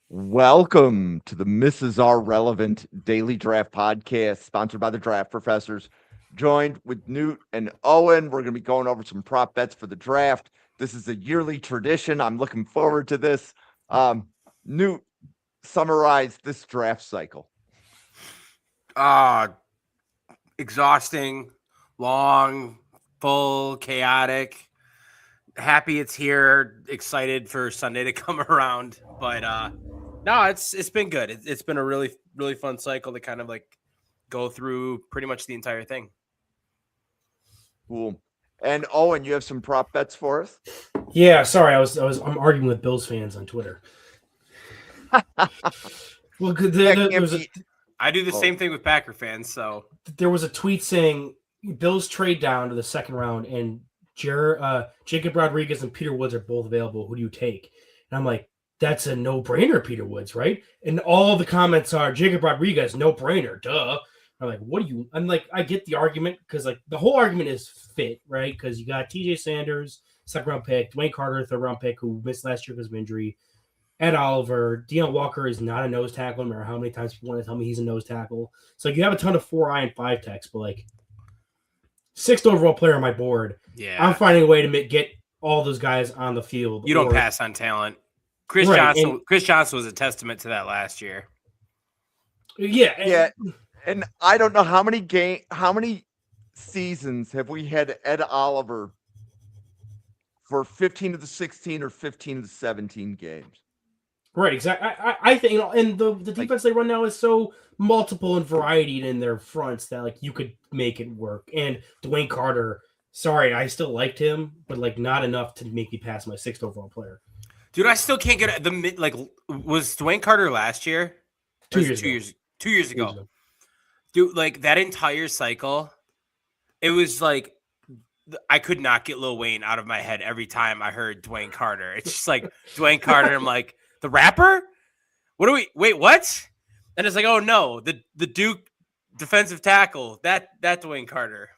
Welcome to the Mrs. R Relevant Daily Draft Podcast, sponsored by the Draft Professors. Joined with Newt and Owen. We're going to be going over some prop bets for the draft. This is a yearly tradition. I'm looking forward to this. Newt, summarize this draft cycle. Exhausting, long, full, chaotic. Happy it's here. Excited for Sunday to come around. But no, it's been good. It's been a really fun cycle to kind of like go through pretty much the entire thing. Cool. And Owen, you have some prop bets for us? Yeah, sorry, I'm arguing with Bills fans on Twitter. Well, I do the same thing with Packer fans. So there was a tweet saying Bills trade down to the second round, and Jacob Rodriguez and Peter Woods are both available. Who do you take? And I'm like, that's a no-brainer, Peter Woods, right? And all the comments are Jacob Rodriguez, no-brainer, duh. I'm like, what do you? I'm like, I get the argument because like the whole argument is fit, right? Because you got T.J. Sanders, second-round pick, Dwayne Carter, third-round pick, who missed last year because of injury. Ed Oliver, Deion Walker is not a nose tackle. No matter how many times people want to tell me he's a nose tackle. So like, you have a ton of 4I and 5 techs, but like sixth overall player on my board. Yeah, I'm finding a way to get all those guys on the field. You don't pass on talent. Chris Johnson was a testament to that last year. Yeah. And I don't know how many seasons have we had Ed Oliver for 15 of the 16 or 15 of the 17 games. Right, exactly. I think, and the defense they run now is so multiple and varied in their fronts that like you could make it work. And Dwayne Carter, sorry, I still liked him, but like not enough to make me pass my sixth overall player. Dude, I still can't get was Dwayne Carter last year? 2 years. 2 years ago. Dude, like that entire cycle, it was like I could not get Lil Wayne out of my head every time I heard Dwayne Carter. It's just like Dwayne Carter. I'm like, the rapper? Wait, what? And it's like, oh no, the Duke defensive tackle, that Dwayne Carter.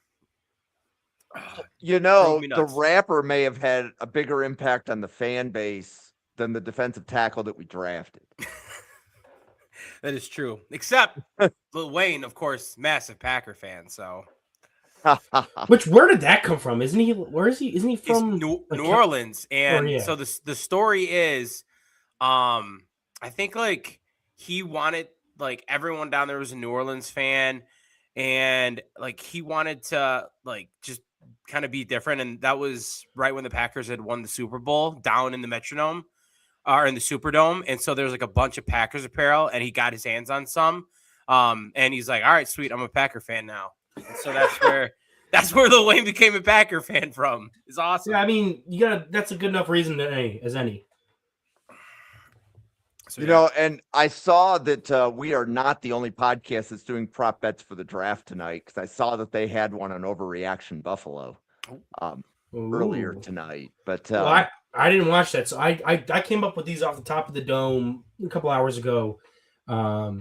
The rapper may have had a bigger impact on the fan base than the defensive tackle that we drafted. That is true. Except Lil Wayne, of course, massive Packer fan. So, where did that come from? Isn't he? Where is he? Isn't he from New Orleans? And so the story is, I think like he wanted like everyone down there was a New Orleans fan, and like he wanted to like just kind of be different, and that was right when the Packers had won the Super Bowl down in the Metrodome. Or in the Superdome, and so there's like a bunch of Packers apparel, and he got his hands on some, and he's like, "All right, sweet, I'm a Packer fan now." And so that's where Lil Wayne became a Packer fan from. It's awesome. Yeah, I mean, that's a good enough reason as any. So, and I saw that we are not the only podcast that's doing prop bets for the draft tonight because I saw that they had one on Overreaction Buffalo earlier tonight, but. I didn't watch that, so I came up with these off the top of the dome a couple hours ago. They're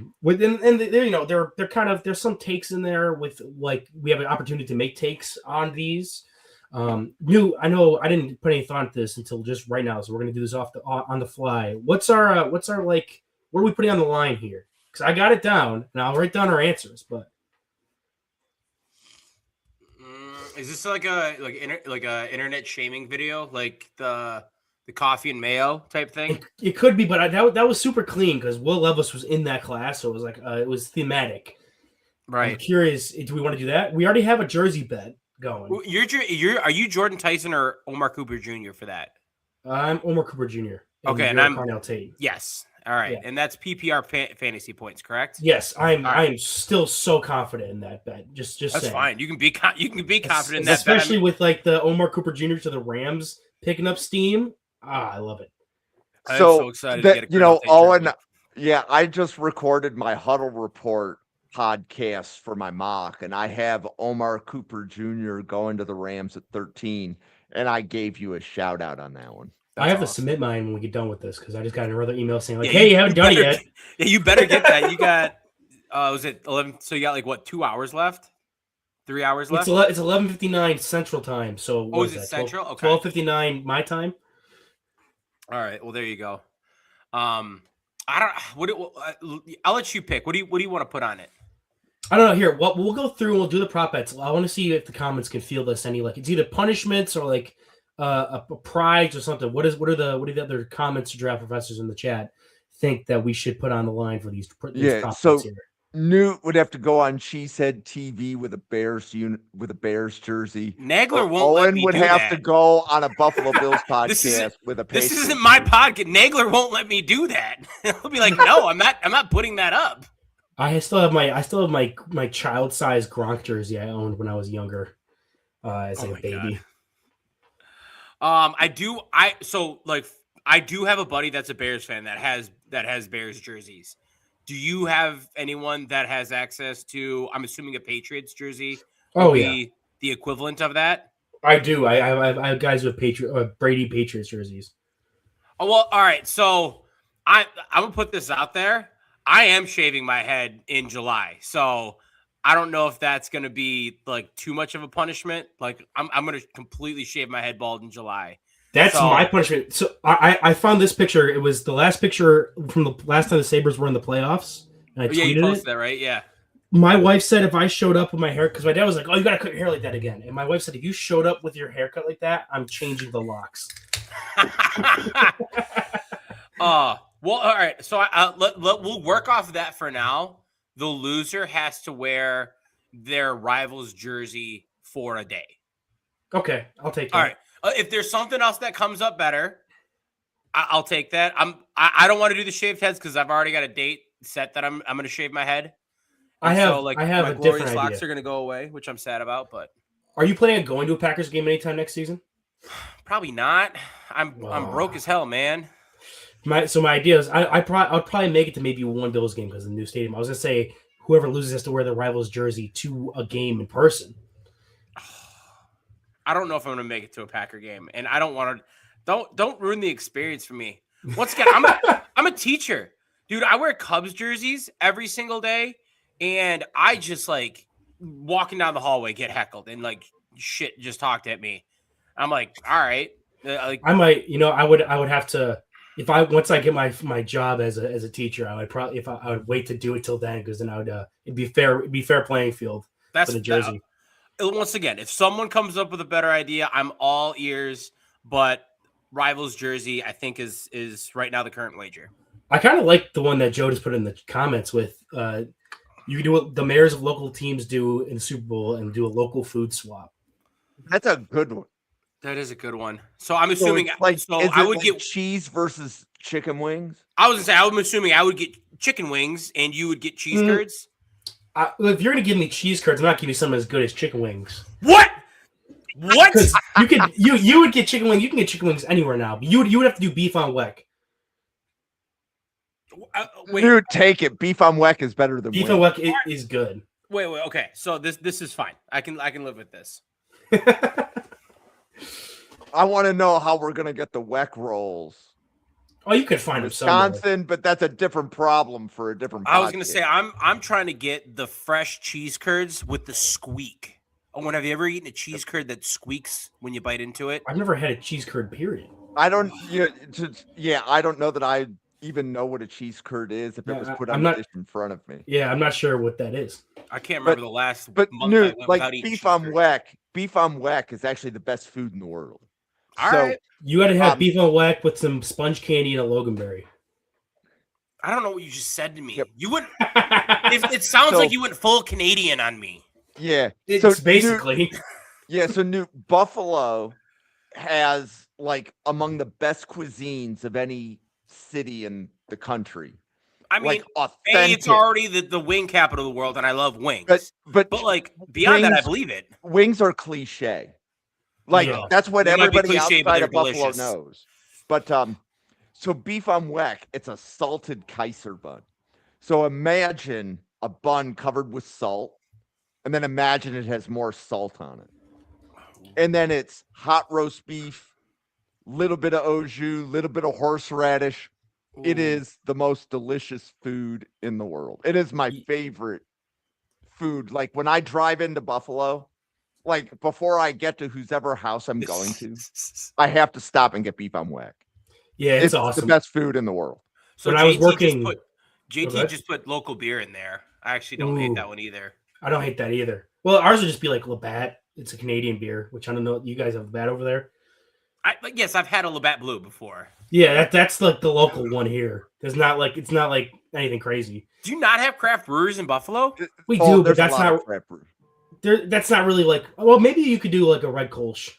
kind of there's some takes in there with like we have an opportunity to make takes on these. I know I didn't put any thought into this until just right now, so we're gonna do this on the fly. What's our like? What are we putting on the line here? Because I got it down and I'll write down our answers, but. Is this like a internet shaming video, like the coffee and mayo type thing? It could be, but that was super clean because Will Levis was in that class, so it was like it was thematic. Right. I'm curious, do we want to do that? We already have a jersey bet going. Are you Jordan Tyson or Omar Cooper Jr. for that? I'm Omar Cooper Jr. Okay, and I'm Cornell Tate. Yes. All right, yeah. And that's PPR fantasy points, correct? Yes, I'm still so confident in that bet. Just that's saying. Fine. You can be confident in that, especially with like the Omar Cooper Jr. to the Rams picking up steam. I love it. I'm so excited to get Owen. Yeah, I just recorded my Huddle Report podcast for my mock, and I have Omar Cooper Jr. going to the Rams at 13, and I gave you a shout out on that one. I have to submit mine when we get done with this because I just got another email saying like, "Hey, you haven't done it yet." Yeah, you better get that. You got was it 11? So you got like what? 2 hours left? 3 hours left? It's 11:59 Central Time. So is it Central? 12, okay. 12:59 my time. All right. Well, there you go. I don't. I'll let you pick. What do you want to put on it? I don't know. Here, we'll go through and we'll do the prop bets. I want to see if the comments can field us any, like, it's either punishments or like a prize or something. What are the other comments to draft professors in the chat think that we should put on the line for these prop bets here? Newt would have to go on Cheesehead TV with a Bears jersey. Nagler won't let me would do have that. to go on a Buffalo Bills podcast with a Patriots. This isn't my podcast. Nagler won't let me do that. He'll be like, "No, I'm not putting that up." I still have my child-sized Gronk jersey I owned when I was younger, as like a baby. God. I do have a buddy that's a Bears fan that has Bears jerseys. Do you have anyone that has access to, I'm assuming, a Patriots jersey? The equivalent of that? I do. I have guys with Brady Patriots jerseys. Oh, well, all right. So I'm going to put this out there. I am shaving my head in July. So I don't know if that's going to be like too much of a punishment. Like I'm going to completely shave my head bald in July. That's my punishment. So I found this picture. It was the last picture from the last time the Sabres were in the playoffs. And I tweeted you posted that, right? Yeah. My wife said if I showed up with my hair, because my dad was like, "Oh, you got to cut your hair like that again." And my wife said, if you showed up with your haircut like that, I'm changing the locks. Well, all right. So we'll work off of that for now. The loser has to wear their rival's jersey for a day. Okay, I'll take that. All right. If there's something else that comes up better, I'll take that. I don't want to do the shaved heads because I've already got a date set that I'm going to shave my head. I have my a glorious different locks idea. are going to go away, which I'm sad about. But are you planning on going to a Packers game anytime next season? Probably not. I'm broke as hell, man. My idea is I'd probably make it to maybe one Bills game because of the new stadium. I was gonna say whoever loses has to wear their rival's jersey to a game in person. I don't know if I'm gonna make it to a Packer game, and I don't want to. Don't ruin the experience for me. Once again, I'm a teacher, dude. I wear Cubs jerseys every single day, and I just like walking down the hallway get heckled and like shit just talked at me. I'm like, all right, I might, I would have to. Once I get my job as a teacher, I would probably I would wait to do it till then because then I would it'd be fair playing field for the jersey. Once again, if someone comes up with a better idea, I'm all ears. But Rivals jersey, I think is right now the current wager. I kind of like the one that Joe just put in the comments with. You can do what the mayors of local teams do in the Super Bowl and do a local food swap. That's a good one. That is a good one. So I'm assuming I would get cheese versus chicken wings. I was gonna say I'm assuming I would get chicken wings and you would get cheese curds. If you're gonna give me cheese curds, I'm not giving you something as good as chicken wings. What? Because you would get chicken wings. You can get chicken wings anywhere now. But you would have to do beef on weck. Dude, take it. Beef on weck is better than beef on weck is good. Wait. Okay. So this is fine. I can live with this. I want to know how we're gonna get the weck rolls. Oh, you could find Wisconsin, them but that's a different problem for a different podcast. I was gonna say I'm trying to get the fresh cheese curds with the squeak. Oh, have you ever eaten a cheese curd that squeaks when you bite into it? I've never had a cheese curd, period. I don't I don't know that I even know what a cheese curd is if it was put on the dish in front of me. Yeah, I'm not sure what that is. I can't remember the last month I went without eating beef on weck. Beef on weck is actually the best food in the world. All right. You got to have beef on weck with some sponge candy and a Loganberry. I don't know what you just said to me. Yep. You went. It sounds like you went full Canadian on me. Yeah, it's basically. So Buffalo has like among the best cuisines of any city in the country. I mean, authentic. It's already the wing capital of the world, and I love wings. But like beyond that, I believe it. Wings are cliche. That's what everybody outside of Buffalo knows. But so beef on weck, it's a salted Kaiser bun. So imagine a bun covered with salt, and then imagine it has more salt on it. And then it's hot roast beef, little bit of au jus, little bit of horseradish. Ooh. It is the most delicious food in the world. It is my favorite food. Like when I drive into Buffalo, like before I get to whoever house I'm going to, I have to stop and get beef on weck. Yeah, it's awesome. The best food in the world. So when I was working, JT just put local beer in there. I actually don't hate that one either. I don't hate that either. Well, ours would just be like Labatt. It's a Canadian beer, which I don't know. You guys have Labatt over there? Yes, I've had a Labatt Blue before. Yeah, that's like the local one here. It's not like anything crazy. Do you not have craft brewers in Buffalo? We do, but that's not that's not really like. Well, maybe you could do like a Red Kolsch.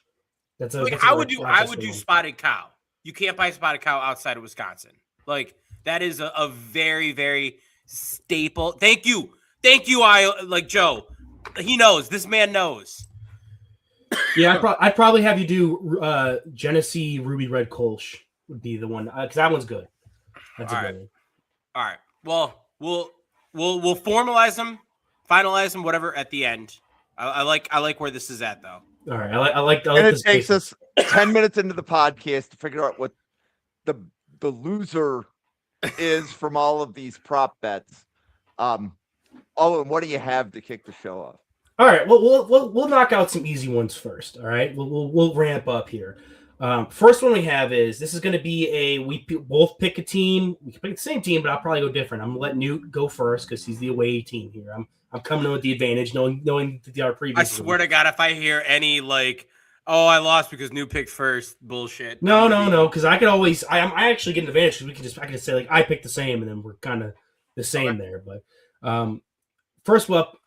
I would do Spotted Cow. You can't buy Spotted Cow outside of Wisconsin. Like that is a very, very staple. Thank you. Joe. He knows. This man knows. Yeah, I'd probably have you do Genesee Ruby Red Kolsch would be the one because that one's good. That's a good one. All right. Well, we'll formalize them, finalize them, whatever at the end. I like where this is at though. All right, I like. And it takes us 10 minutes into the podcast to figure out what the loser is from all of these prop bets. And what do you have to kick the show off? All right, well, we'll knock out some easy ones first. All right, we'll ramp up here. First one we have is this is going to be we both pick a team. We can pick the same team, but I'll probably go different. I'm gonna let Newt go first because he's the away team here. I'm coming in with the advantage, knowing the our previous. I swear to God, if I hear any I lost because Newt picked first, bullshit. No, because I could always. I actually get an advantage because I can just say I picked the same, and then we're kind of the same there. But first up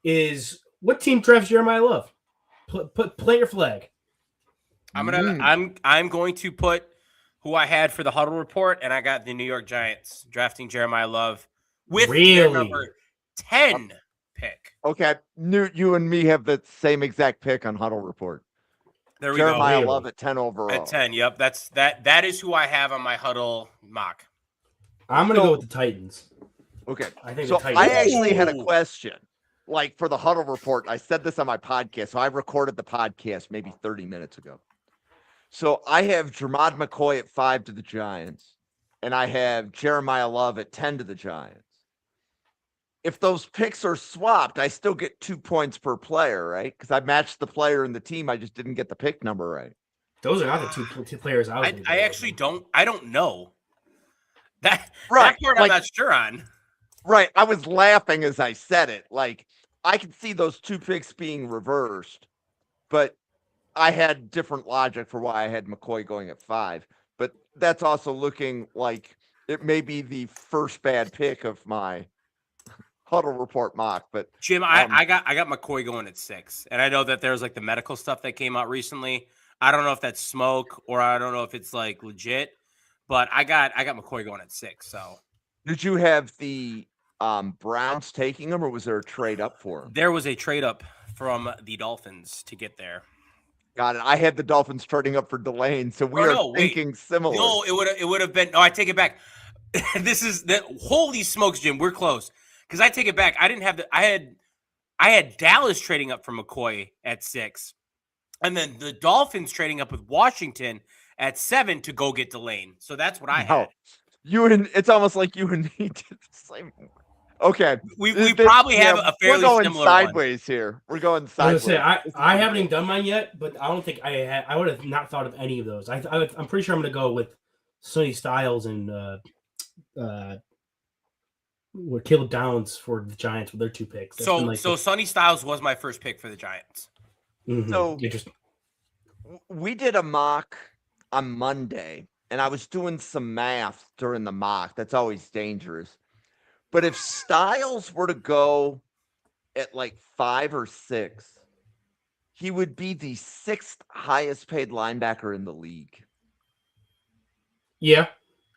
is. What team drafts Jeremiah Love? Plant your flag. I'm going to put who I had for the huddle report, and I got the New York Giants drafting Jeremiah Love with their number 10 pick. Okay, Newt, you and me have the same exact pick on huddle report. There we Jeremiah go. Love at 10 overall. At 10, yep. That is who I have on my huddle mock. I'm gonna go with the Titans. Okay, I think I actually had a question. For the huddle report, I said this on my podcast. So I recorded the podcast maybe 30 minutes ago. So I have Jermod McCoy at 5 to the Giants, and I have Jeremiah Love at 10 to the Giants. If those picks are swapped, I still get 2 points per player, right? Because I matched the player and the team. I just didn't get the pick number right. Those are not the two players I actually don't. I don't know. That part I'm not sure on. Right. I was laughing as I said it. I could see those 2 picks being reversed, but I had different logic for why I had McCoy going at 5. But that's also looking like it may be the first bad pick of my huddle report mock. But Jim, I got McCoy going at 6, and I know that there's the medical stuff that came out recently. I don't know if that's smoke or I don't know if it's legit, but I got McCoy going at 6. So did you have the Browns taking him, or was there a trade up for him? There was a trade up from the Dolphins to get there. Got it. I had the Dolphins trading up for Delane, so we are thinking similar. No, it would have been. No, I take it back. This is the holy smokes, Jim. We're close because I take it back. I didn't have I had Dallas trading up for McCoy at 6, and then the Dolphins trading up with Washington at 7 to go get Delane. So that's what I had. It's almost like you and me did the same. Okay, we probably have a fairly similar one. We're going sideways here. We're going sideways. I haven't even done mine yet, but I don't think I would have not thought of any of those. I'm pretty sure I'm going to go with Sonny Styles and with Caleb Downs for the Giants with their 2 picks. So Sonny Styles was my first pick for the Giants. Mm-hmm. So we did a mock on Monday, and I was doing some math during the mock. That's always dangerous. But if Styles were to go at 5 or 6, he would be the 6th highest paid linebacker in the league. Yeah.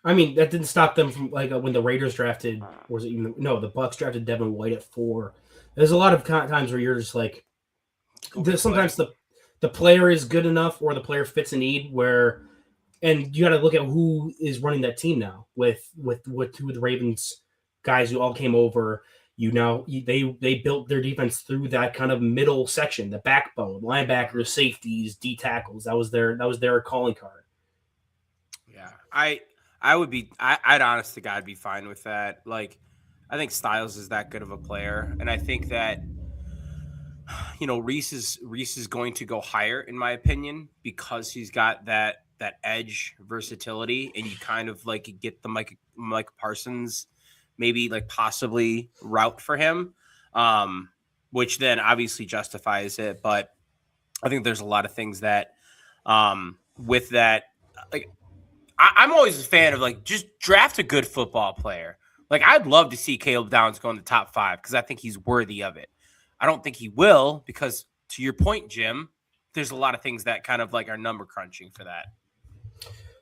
I mean, that didn't stop them from when the Raiders drafted, or was it even the Bucks drafted Devin White at 4. There's a lot of times where you're just sometimes the player is good enough or the player fits a need and you got to look at who is running that team now with who the Ravens guys who all came over. They built their defense through that kind of middle section, the backbone, linebackers, safeties, D tackles. That was their calling card. Yeah, I'd honest to God be fine with that. I think Styles is that good of a player, and I think that Reese is going to go higher in my opinion because he's got that that edge versatility, and you kind of like get the Mike Parsons maybe like possibly route for him, which then obviously justifies it. But I think there's a lot of things that with that, like I'm always a fan of like just draft a good football player. Like I'd love to see Caleb Downs go in the top 5 because I think he's worthy of it. I don't think he will because, to your point, Jim, there's a lot of things that kind of like are number crunching for that.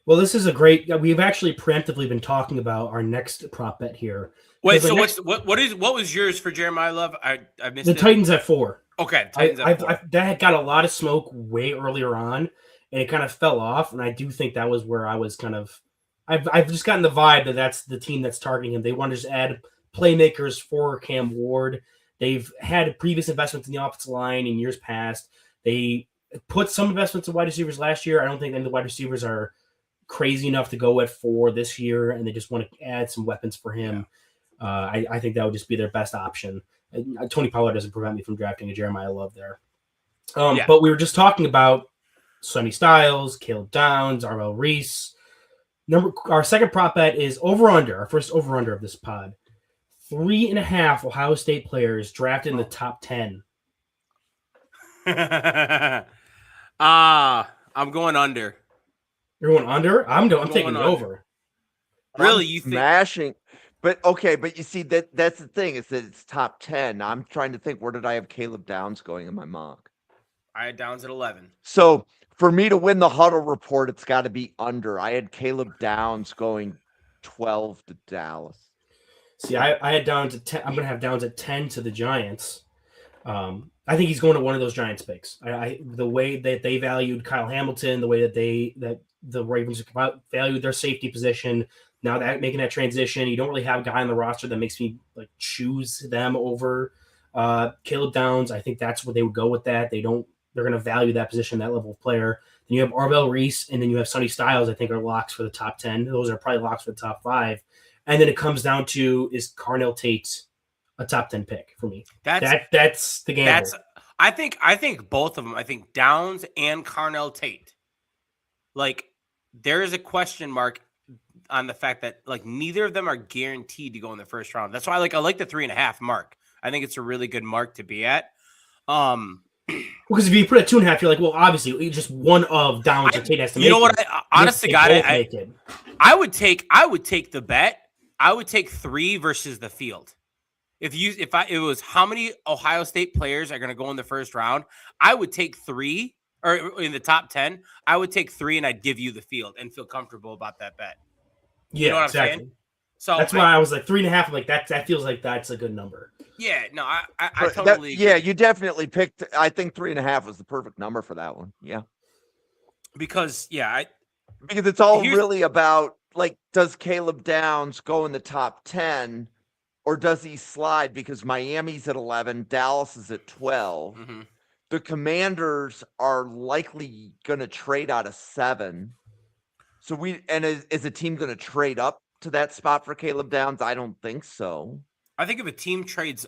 Well, this is a great. We've actually preemptively been talking about our next prop bet here. Wait, so what was yours for Jeremiah Love? I missed the Titans at 4. Okay, Titans at 4. That got a lot of smoke way earlier on, and it kind of fell off. And I do think that was where I was kind of. I've just gotten the vibe that that's the team that's targeting him. They want to just add playmakers for Cam Ward. They've had previous investments in the offensive line in years past. They put some investments in wide receivers last year. I don't think any of the wide receivers are crazy enough to go at 4 this year, and they just want to add some weapons for him. Yeah. I think that would just be their best option. Tony Pollard doesn't prevent me from drafting a Jeremiah Love there. But we were just talking about Sonny Styles, Caleb Downs, Arvell Reese. Our second prop bet is over-under, our first over-under of this pod. 3.5 Ohio State players drafted in the top 10. I'm going under. You're going under? I'm taking under. Over. Really? You think? Smashing. But okay, but you see that's the thing, is that it's top 10. I'm trying to think, where did I have Caleb Downs going in my mock? I had Downs at 11. So for me to win the huddle report, it's got to be under. I had Caleb Downs going 12 to Dallas. See, I had Downs at 10. I'm going to have Downs at 10 to the Giants. I think he's going to one of those Giants picks. The way that they valued Kyle Hamilton, the way that the Ravens valued their safety position. Now that making that transition, you don't really have a guy on the roster that makes me like choose them over Caleb Downs. I think that's what they would go with that. They're going to value that position, that level of player. Then you have Arvell Reese, and then you have Sonny Styles, I think are locks for the top 10. Those are probably locks for the top 5. And then it comes down to, is Carnell Tate a top 10 pick for me? That's the gamble. I think both of them. I think Downs and Carnell Tate. Like, there is a question mark on the fact that like neither of them are guaranteed to go in the first round. That's why I like the 3.5 mark. I think it's a really good mark to be at. Because if you put it at 2.5, you're like, well, obviously just one of Downs or Tate has to make it. You know what? Honest to God, I would take the bet. I would take 3 versus the field. If it was how many Ohio State players are going to go in the first round, I would take 3, or in the top 10, I would take 3 and I'd give you the field and feel comfortable about that bet. Yeah, you know what exactly. I'm saying? So that's why I was like 3.5. I'm like, that feels like that's a good number. Yeah, no, I totally agree. Yeah, you definitely picked. I think 3.5 was the perfect number for that one. Yeah, because it's all really about, like, does Caleb Downs go in the top 10, or does he slide? Because Miami's at 11, Dallas is at 12. Mm-hmm. The Commanders are likely going to trade out of 7. So is a team going to trade up to that spot for Caleb Downs? I don't think so. I think if a team trades,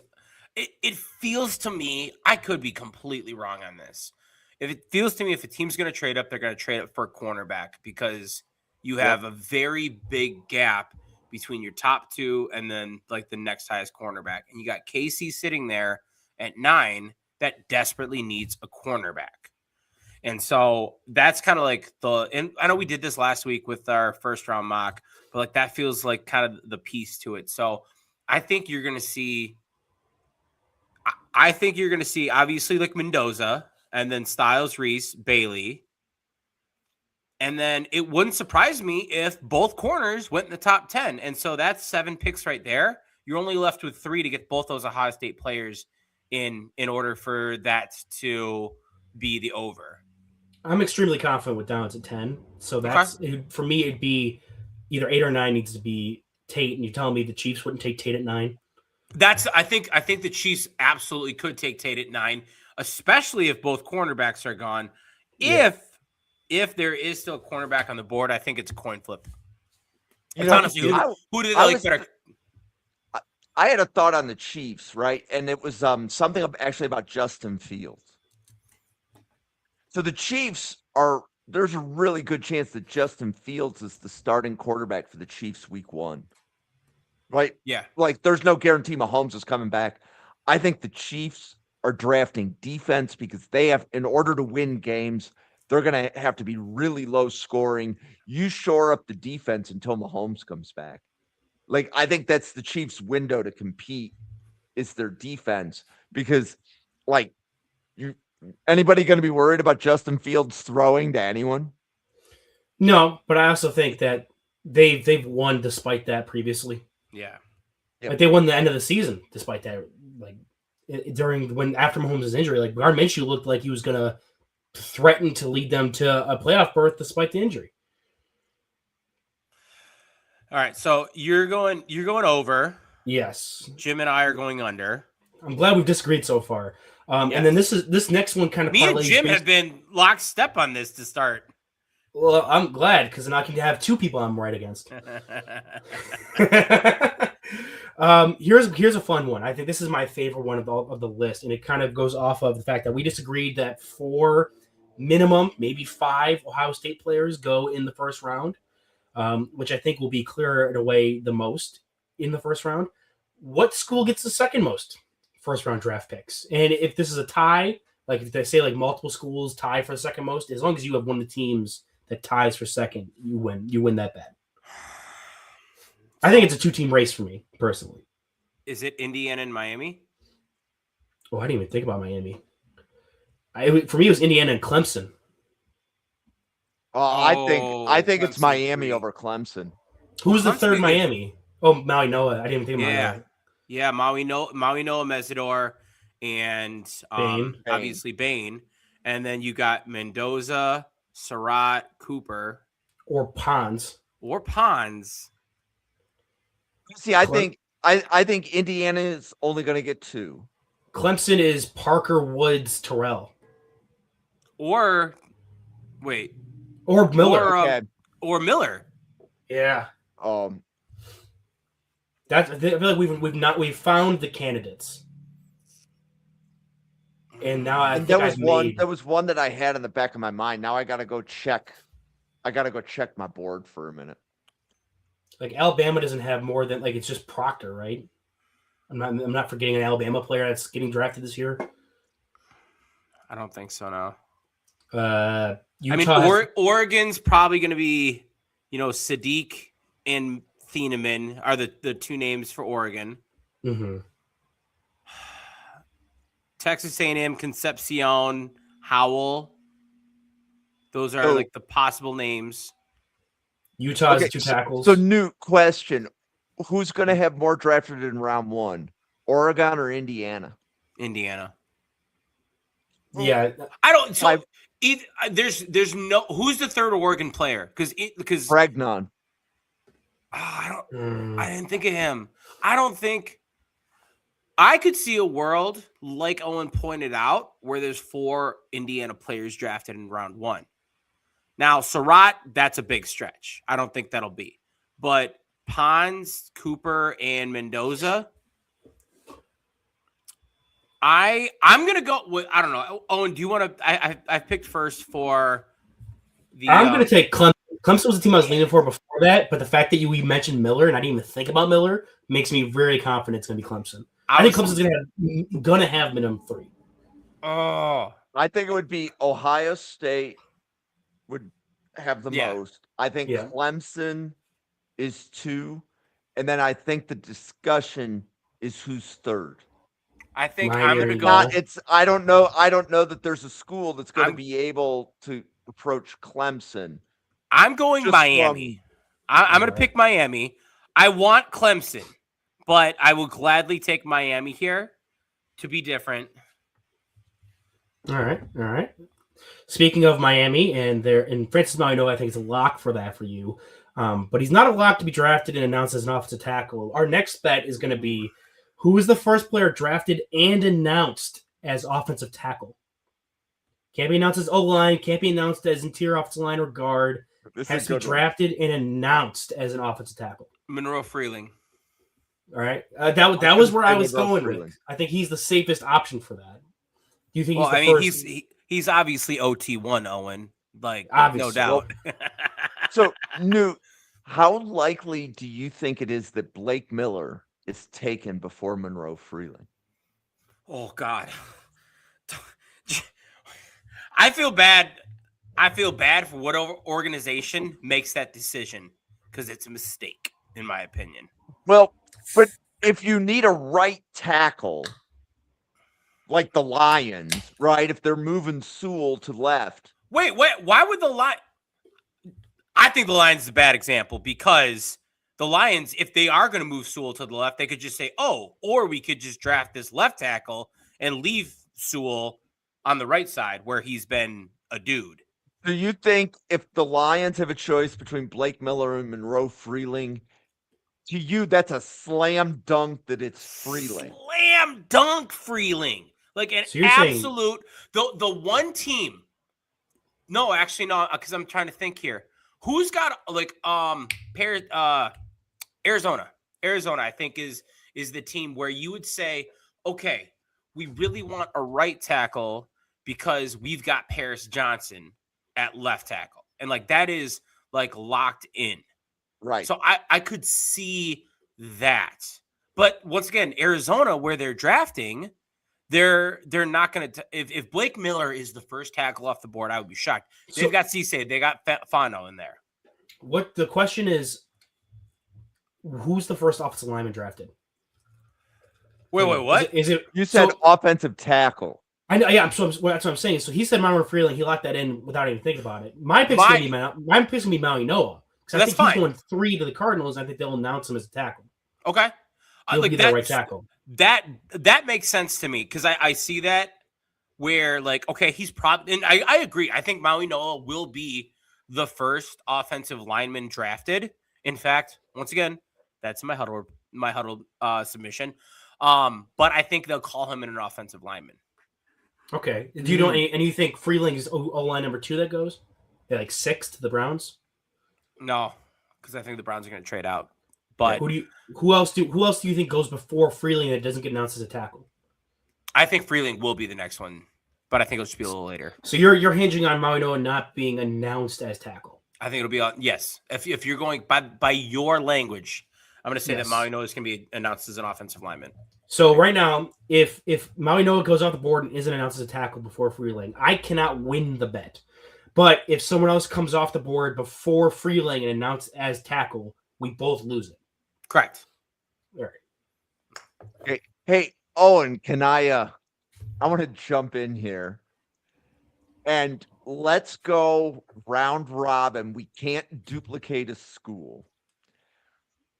it feels to me, I could be completely wrong on this. If it feels to me, if a team's going to trade up, they're going to trade up for a cornerback, because you have a very big gap between your top 2 and then like the next highest cornerback. And you got KC sitting there at 9 that desperately needs a cornerback. And so that's kind of like and I know we did this last week with our first round mock, but like that feels like kind of the piece to it. So I think you're going to see obviously like Mendoza, and then Styles, Reese, Bailey. And then it wouldn't surprise me if both corners went in the top 10. And so that's 7 picks right there. You're only left with 3 to get both those Ohio State players in order for that to be the over. I'm extremely confident with Downs at 10. So that's for me, it'd be either 8 or 9 needs to be Tate. And you're telling me the Chiefs wouldn't take Tate at 9? I think the Chiefs absolutely could take Tate at 9, especially if both cornerbacks are gone. Yeah. If there is still a cornerback on the board, I think it's a coin flip. It's honestly, who do they like better? I had a thought on the Chiefs, right? And it was something actually about Justin Fields. So the Chiefs are there's a really good chance that Justin Fields is the starting quarterback for the Chiefs week 1. Right? Yeah. Like, there's no guarantee Mahomes is coming back. I think the Chiefs are drafting defense because they have, in order to win games, they're going to have to be really low scoring. You shore up the defense until Mahomes comes back. Like, I think that's the Chiefs' window to compete is their defense because, like, anybody going to be worried about Justin Fields throwing to anyone? No, but I also think that they've won despite that previously. Yeah. Like they won the end of the season despite that. Like after Mahomes' injury, like Gardner Minshew looked like he was going to threaten to lead them to a playoff berth despite the injury. All right, so you're going over. Yes. Jim and I are going under. I'm glad we've disagreed so far. Yes. And then this next one kind of me and Jim have been lockstep on this to start. Well, I'm glad because then I can have 2 people I'm right against. Here's a fun one. I think this is my favorite one of the list, and it kind of goes off of the fact that we disagreed that 4 minimum, maybe 5 Ohio State players go in the first round, which I think will be clearer in a way the most in the first round. What school gets the second most first round draft picks? And if this is a tie, like if they say like multiple schools tie for the second most, as long as you have one of the teams that ties for second, you win that bet. I think it's a 2-team race for me personally. Is it Indiana and Miami? Oh, I didn't even think about Miami. For me, it was Indiana and Clemson. I think it's Miami 3. over Clemson. Who's the third Miami? Oh, Maui Noah. I didn't even think about that. Yeah, Maui Noah Mesidor and obviously Bain. And then you got Mendoza, Surratt, Cooper. Or Pons. See, I think Indiana is only going to get 2. Clemson is Parker, Woods, Terrell. Or Miller. Or Miller. Yeah. I feel like we've found the candidates. And now there was one that I had in the back of my mind. Now I got to go check. My board for a minute. Like Alabama doesn't have more than it's just Proctor, right? I'm not forgetting an Alabama player that's getting drafted this year. I don't think so. No. Oregon's probably going to be, Sadiq and Thieneman are the 2 names for Oregon. Mm-hmm. Texas A&M, Concepcion, Howell. Those are like the possible names. Utah has 2 tackles. So, new question: who's going to have more drafted in round 1, Oregon or Indiana? Indiana. Yeah, I don't. So there's no. Who's the third Oregon player? Because Bragnon. I didn't think of him. I don't think. I could see a world like Owen pointed out where there's 4 Indiana players drafted in round 1. Now, Surratt, that's a big stretch. I don't think that'll be. But Pons, Cooper, and Mendoza, I'm going to go with, I don't know. Owen, do you want to, I picked first for the. I'm going to take Clemson. Clemson was the team I was leaning for before that, but the fact that we mentioned Miller and I didn't even think about Miller makes me very confident it's going to be Clemson. I think Clemson's going to have minimum 3. Oh. I think it would be Ohio State would have the most. I think Clemson is 2, and then I think the discussion is who's third. I think I'm going to go. I don't know that there's a school that's going to be able to approach Clemson. I'm going Miami. I'm going to pick Miami. I want Clemson, but I will gladly take Miami here to be different. All right. Speaking of Miami and Francis Mauigoa, I think it's a lock for that for you. But he's not a lock to be drafted and announced as an offensive tackle. Our next bet is going to be who is the first player drafted and announced as offensive tackle. Can't be announced as O-line, can't be announced as interior offensive line or guard. Has to be drafted and announced as an offensive tackle. Monroe Freeling. All right. That was where I was going with. I think he's the safest option for that. Do you think he's the first? He's obviously OT1, Owen. Like, Obviously. no doubt. So, Newt, how likely do you think it is that Blake Miller is taken before Monroe Freeling? Oh God. I feel bad. I feel bad for whatever organization makes that decision because it's a mistake, in my opinion. Well, but if you need a right tackle, like the Lions, right? If they're moving Sewell to left. Wait, why would the Lions? I think the Lions is a bad example because the Lions, if they are going to move Sewell to the left, they could just say, oh, or we could just draft this left tackle and leave Sewell on the right side where he's been a dude. Do you think if the Lions have a choice between Blake Miller and Monroe Freeling, to you, that's a slam dunk that it's Freeling? Slam dunk Freeling. Like an absolute, the one team. No, actually, no, because I'm trying to think here. Who's got like Arizona? Arizona, I think, is the team where you would say, okay, we really want a right tackle because we've got Paris Johnson at left tackle. And like that is like locked in. Right. So I could see that. But once again, Arizona, where they're drafting, they're not going to. If Blake Miller is the first tackle off the board, I would be shocked. They've got Cisse, they got Fano in there. What the question is? Who's the first offensive lineman drafted? Wait, what? Is it you said offensive tackle? I know, yeah. So that's what I'm saying. So he said Monroe Freeling. He locked that in without even thinking about it. My pick's gonna be Maui Noah because I think he's going 3 to the Cardinals. I think they'll announce him as a tackle. Okay, he'll be the right tackle. That makes sense to me because I see that where like okay he's probably and I agree. I think Maui Noah will be the first offensive lineman drafted. In fact, once again, that's my huddle submission. But I think they'll call him an offensive lineman. Okay. Do you know and you think Freeling is O-line number 2 that goes? They're like 6 to the Browns? No, because I think the Browns are going to trade out. But who else do you think goes before Freeling that doesn't get announced as a tackle? I think Freeling will be the next one, but I think it'll just be a little later. So you're hinging on Maui Noah not being announced as tackle. I think it'll be yes. If you're going by your language, I'm going to say that Maui Noah is going to be announced as an offensive lineman. So right now, if Maui Noah goes off the board and isn't announced as a tackle before Freeling, I cannot win the bet. But if someone else comes off the board before Freeling and announced as tackle, we both lose it. Correct. All right. Hey, Owen, can I want to jump in here. And let's go round robin. We can't duplicate a school.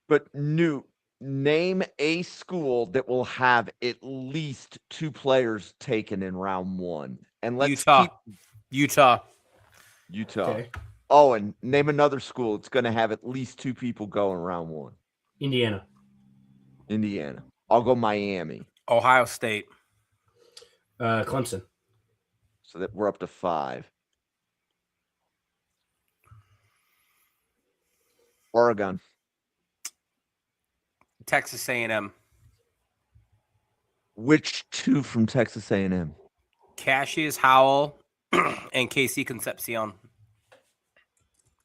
But Newt, name a school that will have at least 2 players taken in round 1. And let's Utah. Okay. Owen, name another school that's going to have at least 2 people go in round 1. Indiana. I'll go Miami. Ohio State. Clemson. So that we're up to 5. Oregon. Texas A&M. Which 2 from Texas A&M? Cassius Howell and Casey Concepcion.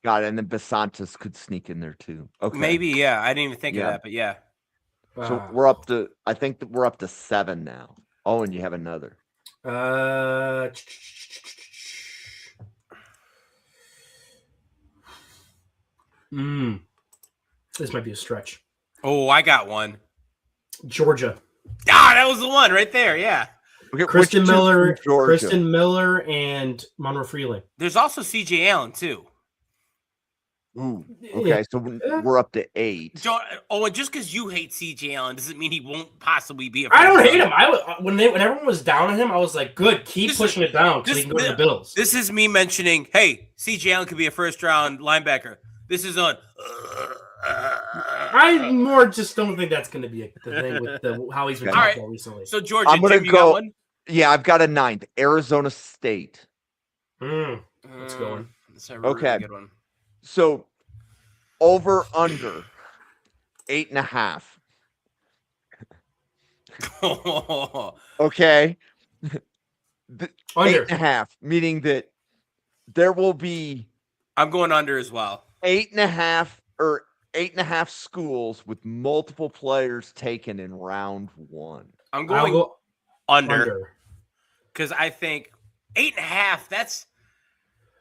Got it. And then Basantis could sneak in there too. Okay. Maybe, yeah. I didn't even think of that, but yeah. So we're up to, I think that we're up to 7 now. Oh, and you have another. This might be a stretch. Oh, I got one. Georgia. Ah, that was the one right there. Yeah. Okay, Kristen Miller and Monroe Freeling. There's also C.J. Allen too. Ooh. Okay, so we're up to 8. And just because you hate C.J. Allen doesn't mean he won't possibly be. I don't hate him. When everyone was down on him, I was like, "Good, keep pushing it down so he can go to the Bills." This is me mentioning, hey, C.J. Allen could be a first-round linebacker. This is on. I more just don't think that's going to be the thing with how he's been talked about recently. So, Georgia, I'm going to go. One? Yeah, I've got a 9th. Arizona State. Let's go. Okay. Good one. So, over under 8.5. Okay. Under 8.5, meaning that there will be I'm going under as well. 8.5 schools with multiple players taken in round 1. I'm going go under because I think 8.5.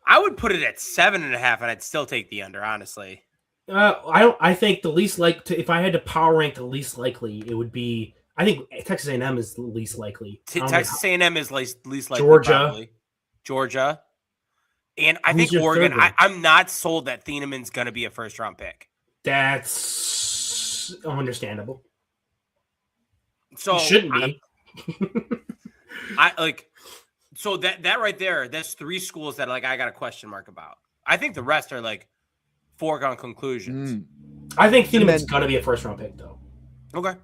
I would put it at 7.5, and I'd still take the under. Honestly, I think the least if I had to power rank the least likely, it would be. I think Texas A&M is the least likely. Texas A&M is least likely. Georgia, and I think Oregon. I'm not sold that Thieneman's going to be a first-round pick. That's understandable. So it shouldn't be. So that right there. That's 3 schools that I got a question mark about. I think the rest are foregone conclusions. I think Thieneman's going to be a first-round pick, though. Okay.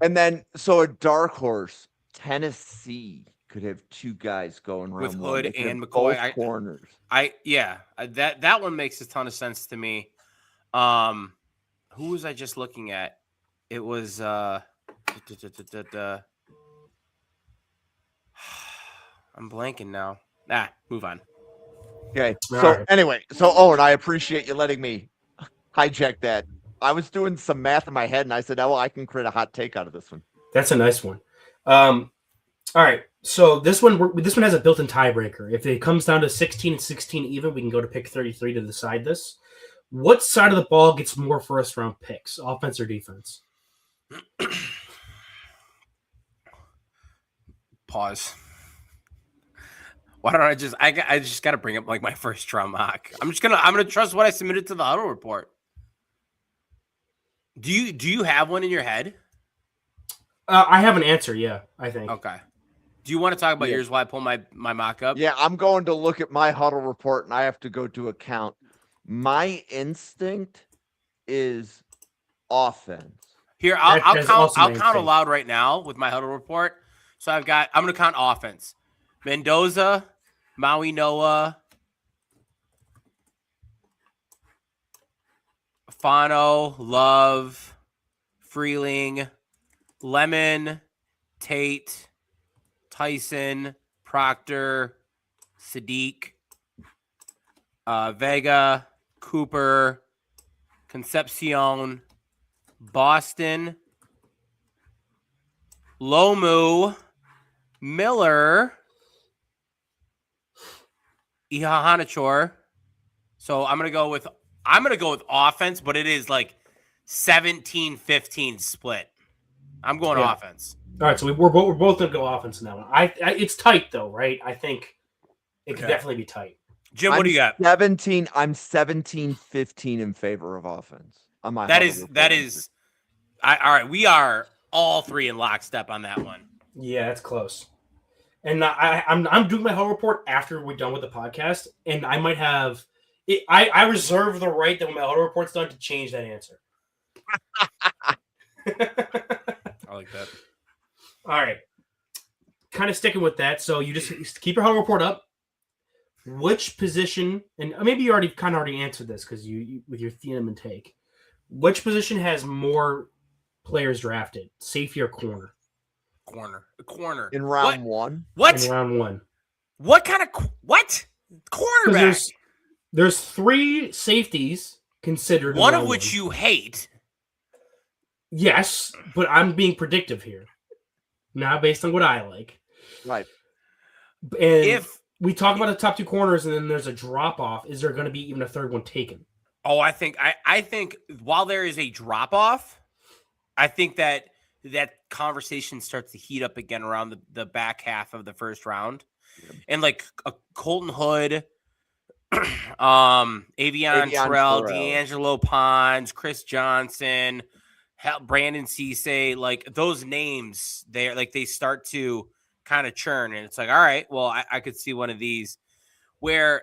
And then, so a dark horse, Tennessee could have 2 guys going with round Hood 1. and McCoy. Corners. That one makes a ton of sense to me. Who was I just looking at? It was I'm blanking now. Move on. Okay. Anyway, Owen, I appreciate you letting me hijack that. I was doing some math in my head, and I said, I can create a hot take out of this one. That's a nice one. All right. So this one has a built-in tiebreaker. If it comes down to 16 and 16 even, we can go to pick 33 to decide this. What side of the ball gets more first-round picks, offense or defense? Pause. Why don't I just got to bring up my first round mock. I'm gonna trust what I submitted to the Huddle Report. Do you have one in your head? I have an answer. Yeah, I think. Okay. Do you want to talk about yours while I pull my mock up? Yeah, I'm going to look at my Huddle Report, and I have to go to account. My instinct is offense. Here, I'll count aloud right now with my Huddle Report. So I'm going to count offense. Mendoza, Maui Noah, Fano, Love, Freeling, Lemon, Tate, Tyson, Proctor, Sadiq, Vega, Cooper, Concepcion, Boston, Lomu, Miller, Ihahanachor. So I'm gonna go with offense, but it is 17-15 split. I'm going offense. All right, so we're both gonna go offense in that one. It's tight though, right? I think it could definitely be tight. Jim, what do you got? I'm 17-15 in favor of offense. On my that is. All right, we are all 3 in lockstep on that one. Yeah, it's close. And I'm doing my whole report after we're done with the podcast, and I might have. I reserve the right that when my whole report's done to change that answer. I like that. All right, kind of sticking with that. So you just keep your whole report up. Which position, and maybe you already answered this because you with your Thieneman take. Which position has more players drafted, safety or corner? Corner in round 1. What in round 1? What kind of cornerback? There's 3 safeties considered. One of which you hate. Yes, but I'm being predictive here, not based on what I like. Right. And if we talk about the top 2 corners, and then there's a drop off, is there going to be even a third one taken? Oh, I think while there is a drop off, I think that conversation starts to heat up again around the back half of the first round. And a Colton Hood, Avion Terrell, D'Angelo Pons, Chris Johnson, Brandon Cisse, those names, they start to kind of churn, and it's all right, well, I could see one of these where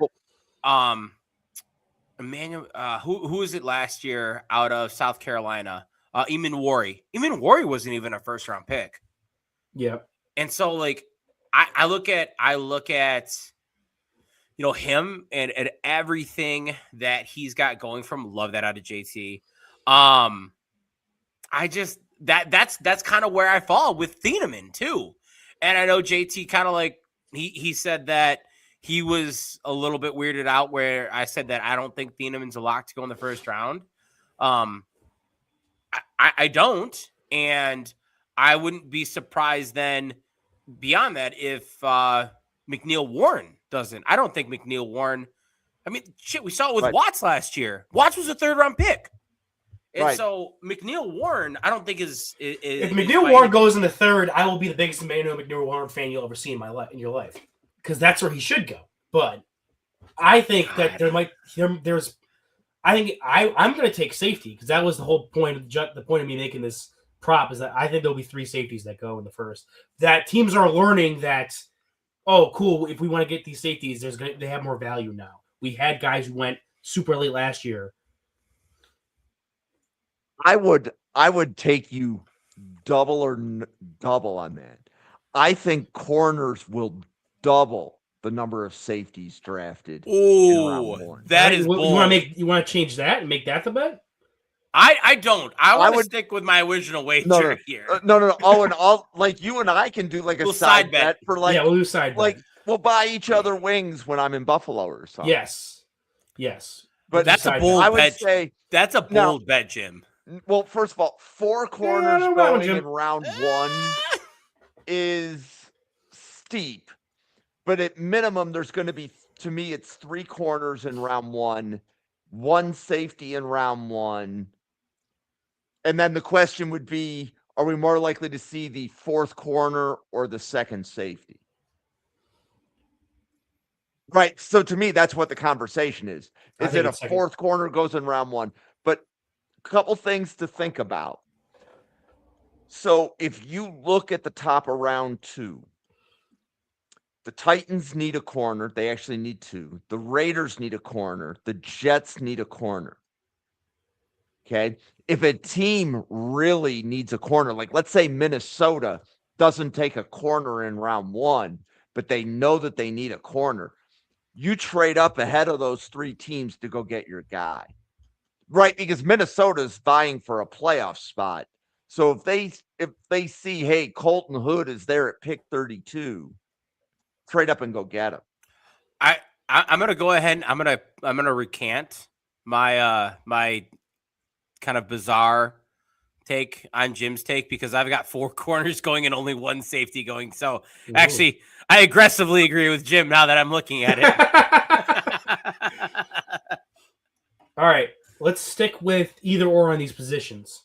Emmanuel, who was it last year out of South Carolina? Eamon Wari. Eamon Wari wasn't even a first round pick. Yeah. And so I look at him and everything that he's got going from. Love that out of JT. I just that's kind of where I fall with Thieneman too. And I know JT kind of he said that he was a little bit weirded out where I said that I don't think Thieneman's a lock to go in the first round. I don't, and I wouldn't be surprised then beyond that if McNeil Warren doesn't. I don't think McNeil Warren. I mean, shit, we saw it with Watts last year. Watts was a 3rd-round pick. And so McNeil Warren, I don't think is if McNeil Warren goes in the 3rd, I will be the biggest Emmanuel McNeil Warren fan you'll ever see in your life, because that's where he should go. But I think that I'm going to take safety, because that was the whole point of me making this prop, is that I think there'll be 3 safeties that go in the first. That teams are learning that, oh, cool, if we want to get these safeties, they have more value now. We had guys who went super late last year. I would take you double on that. I think corners will double the number of safeties drafted. Oh, that is bold. You want to change that and make that the bet? I don't. I want to stick with my original wager here. No. Oh, and all like you and I can do like a side bet for like we'll do side like bet. We'll buy each other wings when I'm in Buffalo or something. Yes. But that's a bold bet. I would say that's a bold bet, Jim. Well, first of all, 4 corners going in round 1 is steep. But at minimum, there's going to be, to me, it's 3 corners in round 1, 1 safety in round 1. And then the question would be, are we more likely to see the 4th corner or the 2nd safety? Right. So to me, that's what the conversation is. Is it a 4th corner goes in round 1? But a couple things to think about. So if you look at the top of round 2, the Titans need a corner. They actually need 2. The Raiders need a corner. The Jets need a corner. Okay. If a team really needs a corner, like let's say Minnesota doesn't take a corner in round 1, but they know that they need a corner, you trade up ahead of those 3 teams to go get your guy. Right? Because Minnesota's vying for a playoff spot. So if they see, hey, Colton Hood is there at pick 32, trade up and go get him. I'm gonna go ahead and I'm gonna recant my my kind of bizarre take on Jim's take, because I've got 4 corners going and only 1 safety going. So actually, I aggressively agree with Jim now that I'm looking at it. All right, let's stick with either or on these positions.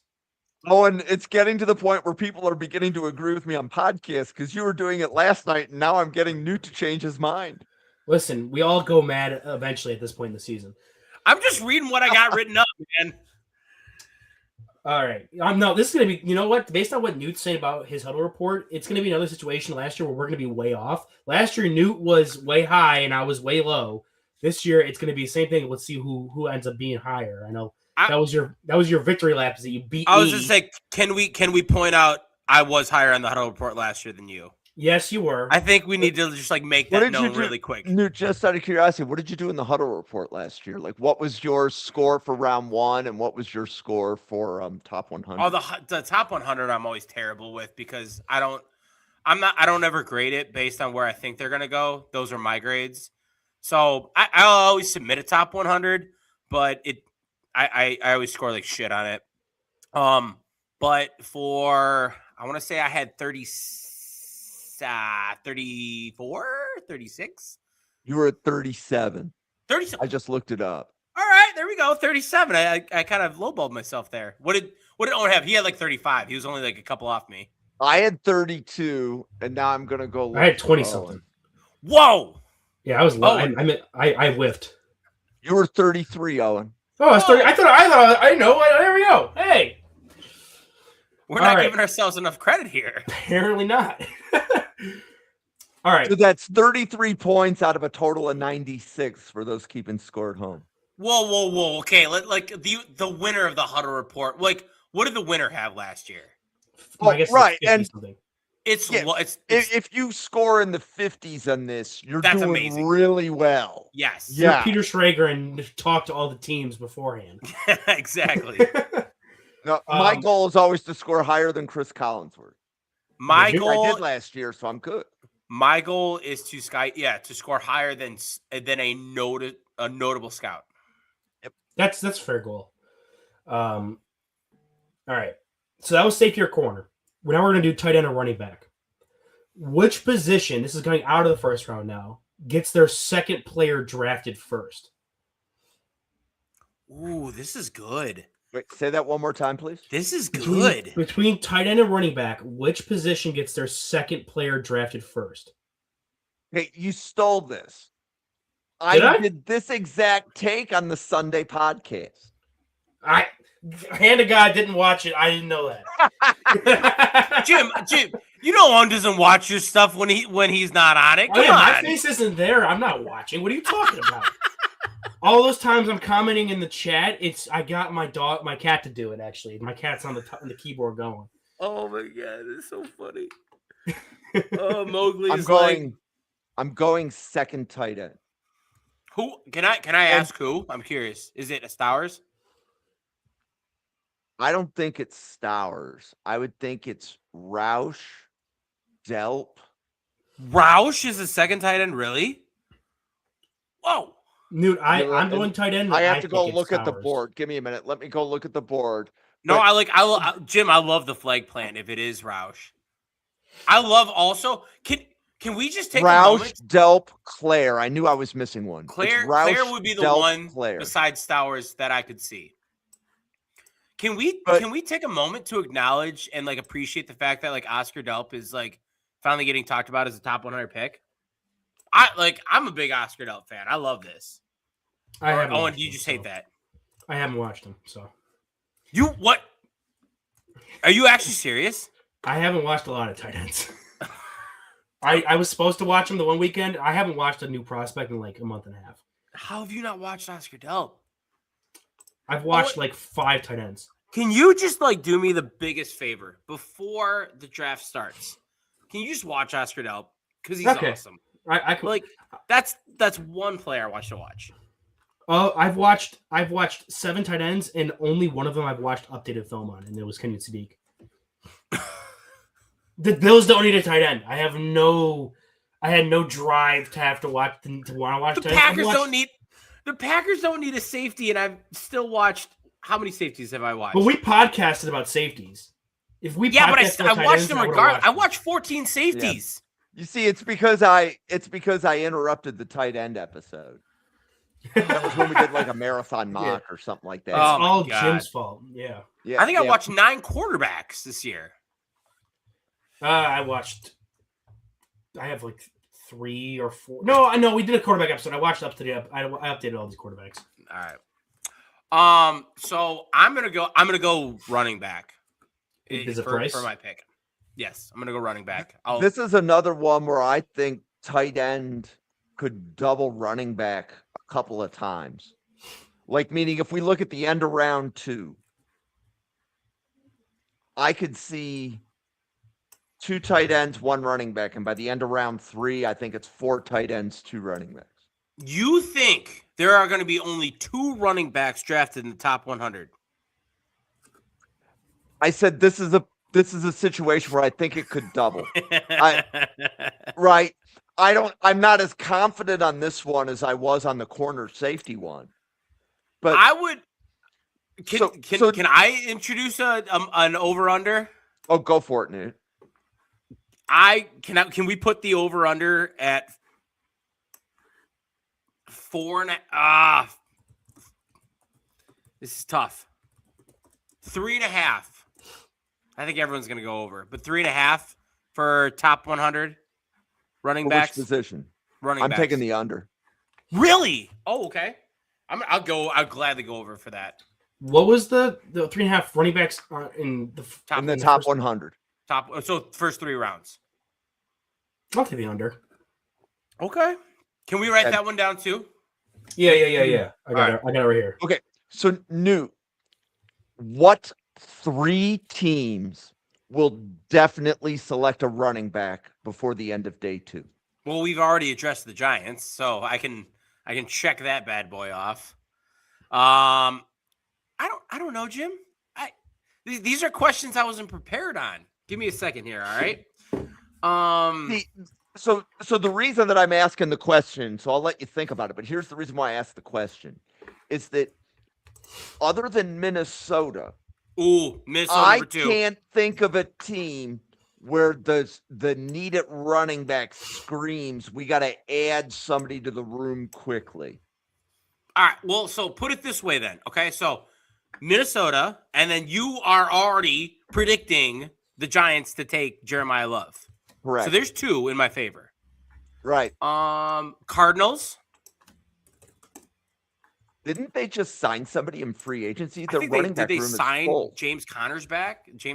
Oh, and it's getting to the point where people are beginning to agree with me on podcasts, because you were doing it last night, and now I'm getting Newt to change his mind. Listen, we all go mad eventually at this point in the season. I'm just reading what I got written up, man. All right. No, this is going to be, you know what? Based on what Newt's saying about his huddle report, it's going to be another situation last year where we're going to be way off. Last year, Newt was way high and I was way low. This year, it's going to be the same thing. Let's see who ends up being higher. I know that was your victory lap, is that you beat me. I was just saying, can we point out I was higher on the huddle report last year than you? Yes, you were. I think we need to just like make that known really quick. Newt, just out of curiosity, what did you do in the huddle report last year? Like, what was your score for round 1, and what was your score for top 100? Oh, the top 100, I'm always terrible with, because I don't ever grade it based on where I think they're gonna go. Those are my grades. So I'll always submit a top 100, but I always score like shit on it. But for, I want to say I had 34, 36. You were at 37. 37. I just looked it up. All right, there we go. 37. I kind of lowballed myself there. What did Owen have? He had like 35. He was only like a couple off me. I had 32, and now I'm gonna go. I had 20 something. Whoa. Yeah, I was low. I whiffed. You were 33, Owen. Oh, I was 30. I thought I know. There we go. Hey. We're not giving ourselves enough credit here. Apparently not. All right. So that's 33 points out of a total of 96 for those keeping score at home. Whoa. Okay, like the winner of the huddle report. Like, what did the winner have last year? Well, I guess right, and something. It's if you score in the 50s on this, you're doing amazing. Really well. Yes. Yeah. You're Peter Schrager and talk to all the teams beforehand. Exactly. No, my goal is always to score higher than Chris Collinsworth. My goal, I did last year, so I'm good. My goal is to score higher than a notable scout. Yep. That's a fair goal. All right. So that was safety or corner. Now we're going to do tight end or running back. Which position, this is going out of the first round now, gets their second player drafted first? Ooh, this is good. Wait, say that one more time, please. This is good. Between tight end and running back, which position gets their second player drafted first? Hey, you stole this. I did this exact take on the Sunday podcast. Hand of God, didn't watch it. I didn't know that. Jim, you know Owen doesn't watch your stuff when he's not on it. Come on. My face isn't there. I'm not watching. What are you talking about? All those times I'm commenting in the chat, I got my cat to do it. Actually, my cat's on the keyboard going. Oh my god, it's so funny. Oh, Mowgli. I'm going second tight end. Who can I ask who? I'm curious. Is it Stowers? I don't think it's Stowers. I would think it's Roush, Delp. Roush is the second tight end, really? Whoa. Newt, I'm going tight end. I have to go look at the board. Give me a minute. Let me go look at the board. No, Jim, I love the flag plant if it is Roush. I love also can we just take Roush, a moment? Delp, Claire. I knew I was missing one. Claire would be the Delp, one Claire. besides Stowers that I could see. Can we take a moment to acknowledge and appreciate the fact that Oscar Delp is finally getting talked about as a top 100 pick? I'm a big Oscar Delp fan. I love this. Owen, do you just hate that? I haven't watched him, so. You what? Are you actually serious? I haven't watched a lot of tight ends. I was supposed to watch him the one weekend. I haven't watched a new prospect in a month and a half. How have you not watched Oscar Delp? I've watched 5 tight ends. Can you just do me the biggest favor before the draft starts? Can you just watch Oscar Delp? Because he's awesome. I can, that's one player I want you to watch. Oh, I've watched 7 tight ends, and only one of them I've watched updated film on, and it was Kenyon Sadiq. The Bills don't need a tight end. I had no drive to have to watch to want to watch. The Packers don't need a safety, and I've still watched. How many safeties have I watched? But we podcasted about safeties. But I watched them regardless. I watched 14 safeties. Yeah. You see, it's because I interrupted the tight end episode. That was when we did a marathon mock or something like that. It's all Jim's fault. Yeah. I think I watched 9 quarterbacks this year. I have 3 or 4. No, we did a quarterback episode. I watched I updated all these quarterbacks. All right. So I'm gonna go running back. Is it Price for my pick? Yes, I'm gonna go running back. This is another one where I think tight end could double running back a couple of times. Meaning if we look at the end of round 2, I could see 2 tight ends, 1 running back, and by the end of round 3, I think it's 4 tight ends, 2 running backs. You think there are going to be only 2 running backs drafted in the top 100? I said this is a situation where I think it could double. Right. I'm not as confident on this one as I was on the corner safety one. But I would. Can I introduce an over under? Oh, go for it, Nate. Can we put the over under at 4.5? This is tough. 3.5. I think everyone's going to go over, but 3.5 for top 100 running backs. Which position? I'm taking the under. Really? Oh, okay. I'll gladly go over for that. What was the 3.5 running backs in the top 100? So first 3 rounds. I'll take the under. Okay. Can we write that one down too? Yeah. I got it right here. Okay. So Newt, what 3 teams will definitely select a running back before the end of day 2? Well, we've already addressed the Giants, so I can check that bad boy off. I don't know, Jim. These are questions I wasn't prepared on. Give me a second here, all right? So the reason that I'm asking the question, so I'll let you think about it, but here's the reason why I asked the question, is that other than Minnesota, Minnesota I number 2. can't think of a team where the need at running back screams, we got to add somebody to the room quickly. All right. Well, so put it this way then. Okay. So Minnesota, and then you are already predicting the Giants to take Jeremiah Love. Correct. So there's 2 in my favor. Right. Cardinals. Didn't they just sign somebody in free agency? Their running back room is full. Did they sign James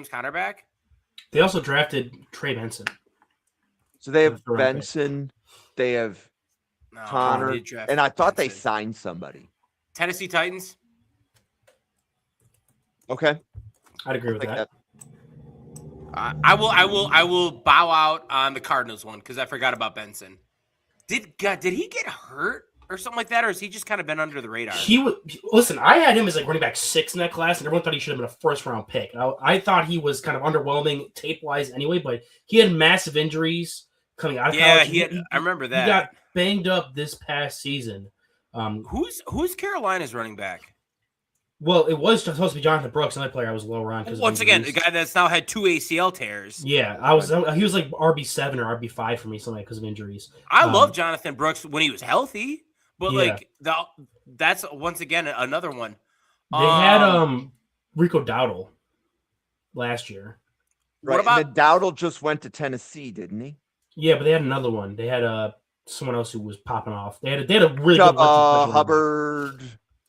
Conner back? They also drafted Trey Benson. So they have Benson, they have Connor, and I thought they signed somebody. Tennessee Titans. Okay, I'd agree with that. I will bow out on the Cardinals one because I forgot about Benson. Did he get hurt or something like that, or has he just kind of been under the radar? Listen, I had him as like running back 6 in that class, and everyone thought he should have been a first-round pick. I thought he was kind of underwhelming tape-wise anyway, but he had massive injuries coming out of college. I remember that. He got banged up this past season. Who's Carolina's running back? Well, it was supposed to be Jonathan Brooks, another player I was lower on. Once again, the guy that's now had 2 ACL tears. Yeah, he was like RB7 or RB5 for me, something because of injuries. I love Jonathan Brooks when he was healthy, but that's once again another one. They had Rico Dowdle last year. Right, and Dowdle just went to Tennessee, didn't he? Yeah, but they had another one. They had someone else who was popping off. They had a really good Hubbard.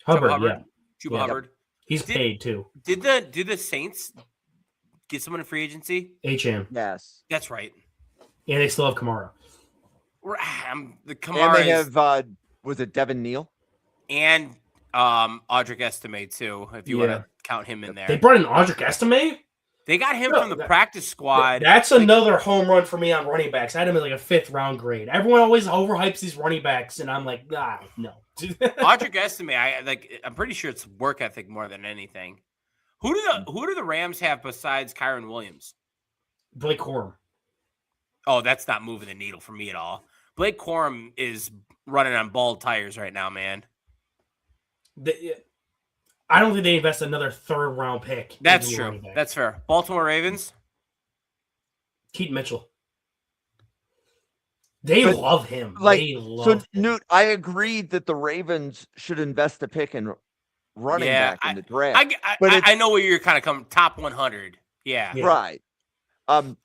Yeah. Chuba Hubbard. He's paid too. Did the Saints get someone in free agency? HM. Yes. That's right. And they still have Kamara. The Kamara. And they have was it Devin Neal? And Audric Estime too, if you want to count him in there. They brought in Audric Estime? They got him from the practice squad. That's another home run for me on running backs. I had him in like a 5th round grade. Everyone always overhypes these running backs, and I'm like, no. Audric Estime, I'm pretty sure it's work ethic more than anything. Who do the Rams have besides Kyron Williams? Blake Corum. Oh, that's not moving the needle for me at all. Blake Corum is running on bald tires right now, man. I don't think they invest another 3rd round pick. That's true. That's fair. Baltimore Ravens. Keaton Mitchell. They love him. Newt, I agree that the Ravens should invest a pick in running back in the draft. I know where you're kind of coming. Top 100. Yeah. Right.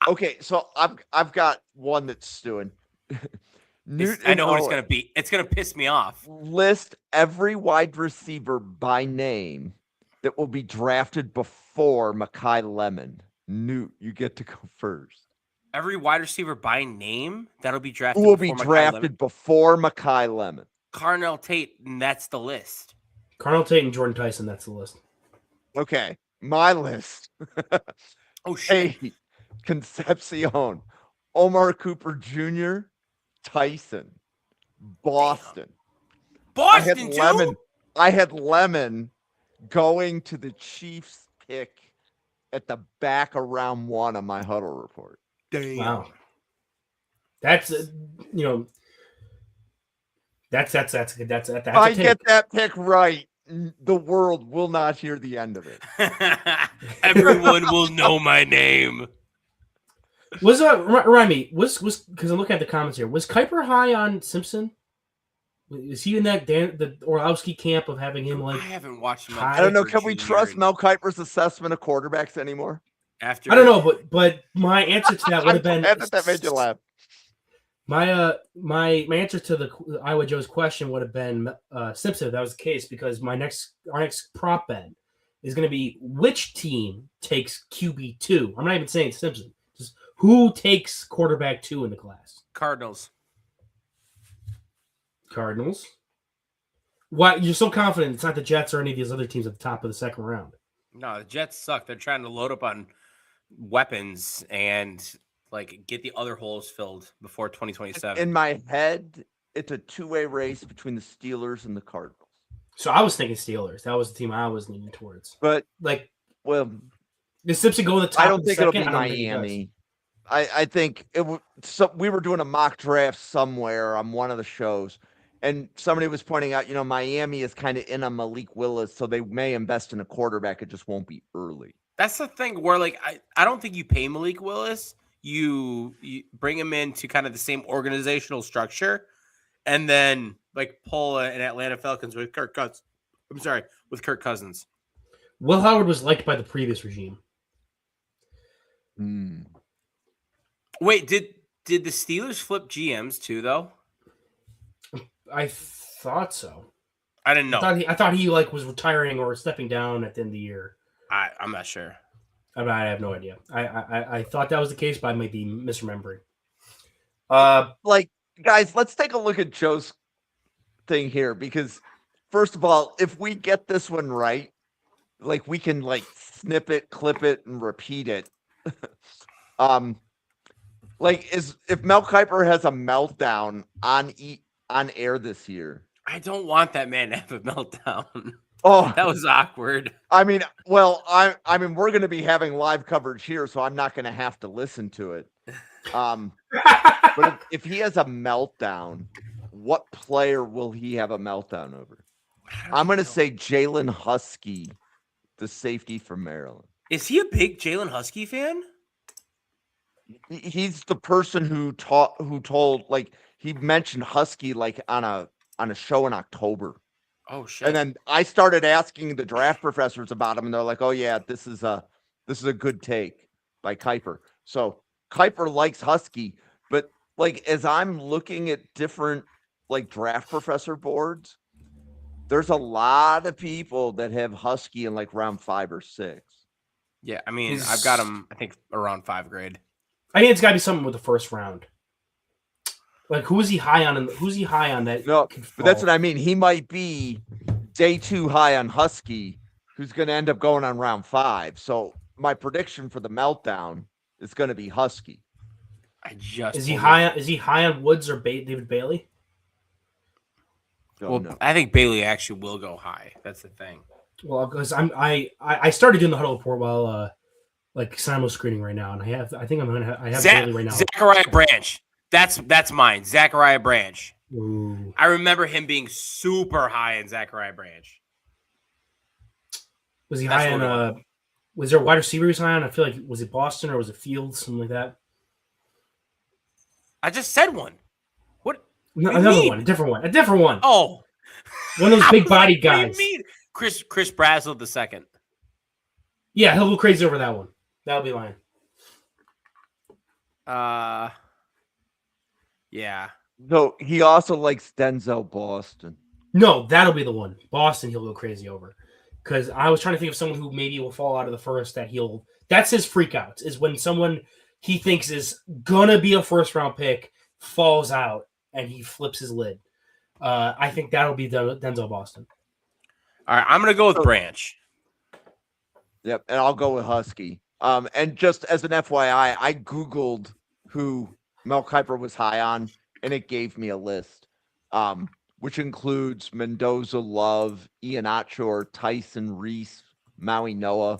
Okay, so I've got one that's stewing. I know what it's going to be. It's going to piss me off. List every wide receiver by name that will be drafted before Makai Lemon. Newt, you get to go first. Every wide receiver by name that'll be drafted. Who will be drafted before Makai Lemon? Carnell Tate, and that's the list. Carnell Tate and Jordan Tyson, that's the list. Okay, my list. Oh shit! Hey, Concepcion, Omar Cooper Jr., Tyson, Boston. I had Lemon going to the Chiefs pick at the back of round 1 on my huddle report. Damn. Wow. That's that's I get that pick right. The world will not hear the end of it. Everyone will know my name. Remind me, was because I'm looking at the comments here. Was Kuiper high on Simpson? Is he in the Orlowski camp of having him like? I haven't watched him. I don't know. Can we trust Mel Kiper's assessment of quarterbacks anymore? I don't know, but my answer to that would have been that made you laugh. My answer to the Iowa Joe's question would have been Simpson. If that was the case, because our next prop bet is going to be which team takes QB2. I'm not even saying Simpson. Just who takes quarterback 2 in the class? Cardinals. Why you're so confident it's not the Jets or any of these other teams at the top of the 2nd round? No, the Jets suck. They're trying to load up on weapons and get the other holes filled before 2027. In my head, it's a 2-way race between the Steelers and the Cardinals. So I was thinking Steelers. That was the team I was leaning towards. But does Simpson go to the top? I don't think it'll be Miami. I think so we were doing a mock draft somewhere on one of the shows, and somebody was pointing out, Miami is kind of in on Malik Willis, so they may invest in a quarterback. It just won't be early. That's the thing where, like, I don't think you pay Malik Willis. You bring him into kind of the same organizational structure, and then like pull an Atlanta Falcons with Kirk Cousins. Will Howard was liked by the previous regime. Wait, did the Steelers flip GMs too, though? I thought so. I didn't know. I thought he like was retiring or stepping down at the end of the year. I'm not sure. I have no idea. I thought that was the case, but I might be misremembering. Like, guys, let's take a look at Joe's thing here, because first of all, if we get this one right, like we can like snip it, clip it, and repeat it. Like, if Mel Kiper has a meltdown on air this year, I don't want that man to have a meltdown. Oh, that was awkward. I mean, well, I mean, we're going to be having live coverage here, so I'm not going to have to listen to it. But if he has a meltdown, what player will he have a meltdown over? I'm going to say Jalen Husky, the safety from Maryland. Is he a big Jalen Husky fan? He's the person who told, like, he mentioned Husky like on a show in October. Oh shit! And then I started asking the draft professors about him, and they're like, "Oh yeah, this is a good take by Kiper." So Kiper likes Husky, but like as I'm looking at different like draft professor boards, there's a lot of people that have Husky in like round 5 or 6. Yeah, I mean, I've got him. I think around 5 grade. I think it's got to be something with the first round. Like, who's he high on that? No, but that's what I mean. He might be day 2 high on Husky, who's going to end up going on round 5. So my prediction for the meltdown is going to be Husky. Is he high on Woods or David Bailey? No. I think Bailey actually will go high. That's the thing. Well, because I started doing the huddle report while like simul screening right now, and I have Bailey right now. Zachariah Branch. That's mine. Zachariah Branch. Ooh. I remember him being super high in Zachariah Branch. Was he high on? Was there a wide receiver he was high on? I feel like, was it Boston or was it Fields, something like that? I just said one. What? No, another one, a different one. Oh, one of those big body guys. What do you mean? Chris Brazel the second. Yeah, he'll go crazy over that one. That'll be mine. Yeah. No, he also likes Denzel Boston. No, that'll be the one. Boston, he'll go crazy over. Because I was trying to think of someone who maybe will fall out of the first that's his freakouts, is when someone he thinks is gonna be a first round pick falls out and he flips his lid. I think that'll be Denzel Boston. All right, I'm gonna go with Branch. Yep, and I'll go with Husky. And just as an FYI, I Googled who Mel Kiper was high on, and it gave me a list, which includes Mendoza Love, Ian Otchor, Tyson Reese, Maui Noah,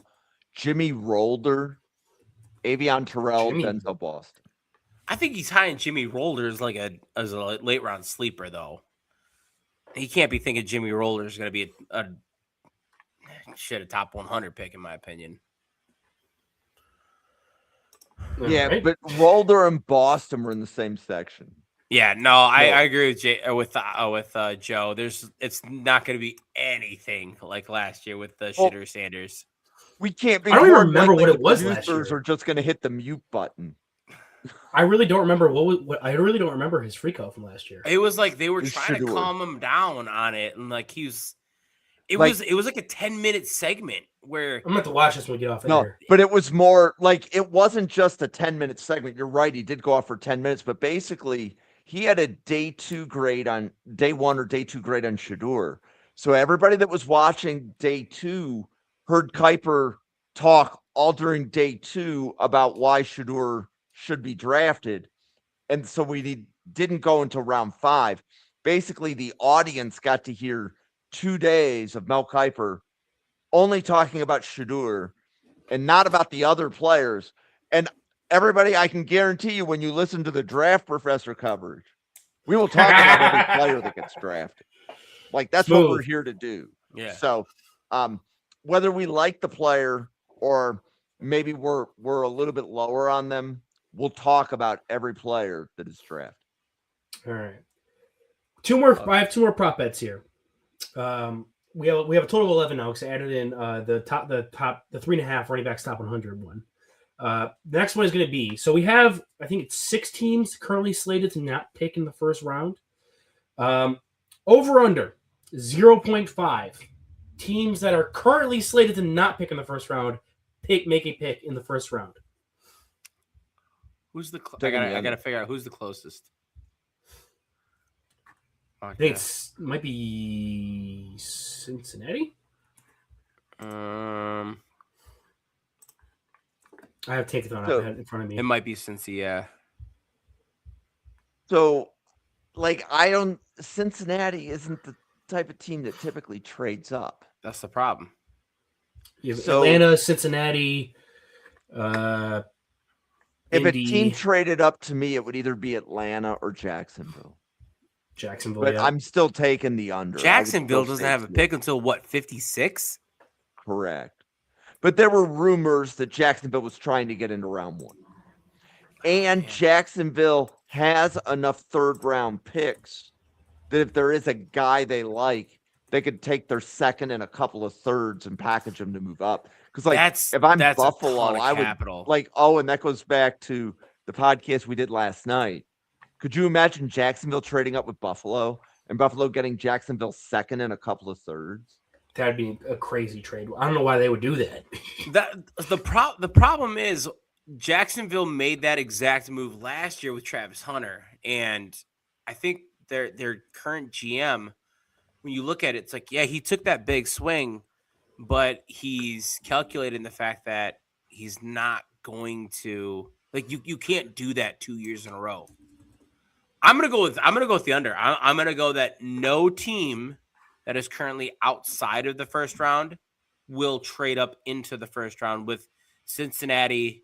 Jimmy Rolder, Avion Terrell, Denzel Boston. I think he's high in Jimmy Rolder as a late round sleeper, though. He can't be thinking Jimmy Rolder is going to be a top 100 pick, in my opinion. Yeah, right? But Rolder and Boston were in the same section. Yeah, no, I agree with Joe. It's not going to be anything like last year with the Shitter Sanders. We can't be. I don't even remember what it was last year. Are just going to hit the mute button. I really don't remember I really don't remember his freak out from last year. It was like they were trying to calm him down on it, and like it was like a 10-minute segment where I'm gonna have to watch this when we get off. No, but it was more like it wasn't just a 10-minute segment. You're right, he did go off for 10 minutes, but basically he had a day 1 or day 2 grade on Shedeur. So everybody that was watching day 2 heard Kiper talk all during day 2 about why Shedeur should be drafted. And so we didn't go until round 5. Basically, the audience got to hear 2 days of Mel Kiper only talking about Shedeur and not about the other players. And everybody, I can guarantee you when you listen to the Draft Professor coverage, we will talk about every player that gets drafted. Like that's what we're here to do. Yeah. So, whether we like the player or maybe we're a little bit lower on them, we'll talk about every player that is drafted. All right. I have 2 more prop bets here. We have a total of 11 now because I added in the 3.5 running backs top 100 one. The next one is going to be, so we have, I think it's 6 teams currently slated to not pick in the first round. Over under 0.5 teams that are currently slated to not pick in the first round make a pick in the first round. Who's the? I gotta figure out who's the closest. I think it might be Cincinnati. I have Tankathon in front of me. It might be Cincy, yeah. So, like, Cincinnati isn't the type of team that typically trades up. That's the problem. You have Atlanta, Cincinnati. If a team traded up to me, it would either be Atlanta or Jacksonville. But yeah. I'm still taking the under. Jacksonville doesn't have a pick until what, 56? Correct. But there were rumors that Jacksonville was trying to get into round 1. And Jacksonville has enough third-round picks that if there is a guy they like, they could take their second and a couple of thirds and package them to move up. Because, like, if I'm Buffalo, I would and that goes back to the podcast we did last night. Could you imagine Jacksonville trading up with Buffalo and Buffalo getting Jacksonville second and a couple of thirds? That'd be a crazy trade. I don't know why they would do that. The problem is Jacksonville made that exact move last year with Travis Hunter, and I think their current GM, when you look at it, it's like, yeah, he took that big swing, but he's calculating the fact that he's not going to, like, you can't do that 2 years in a row. I'm gonna go with the under. I'm gonna go that no team that is currently outside of the first round will trade up into the first round, with Cincinnati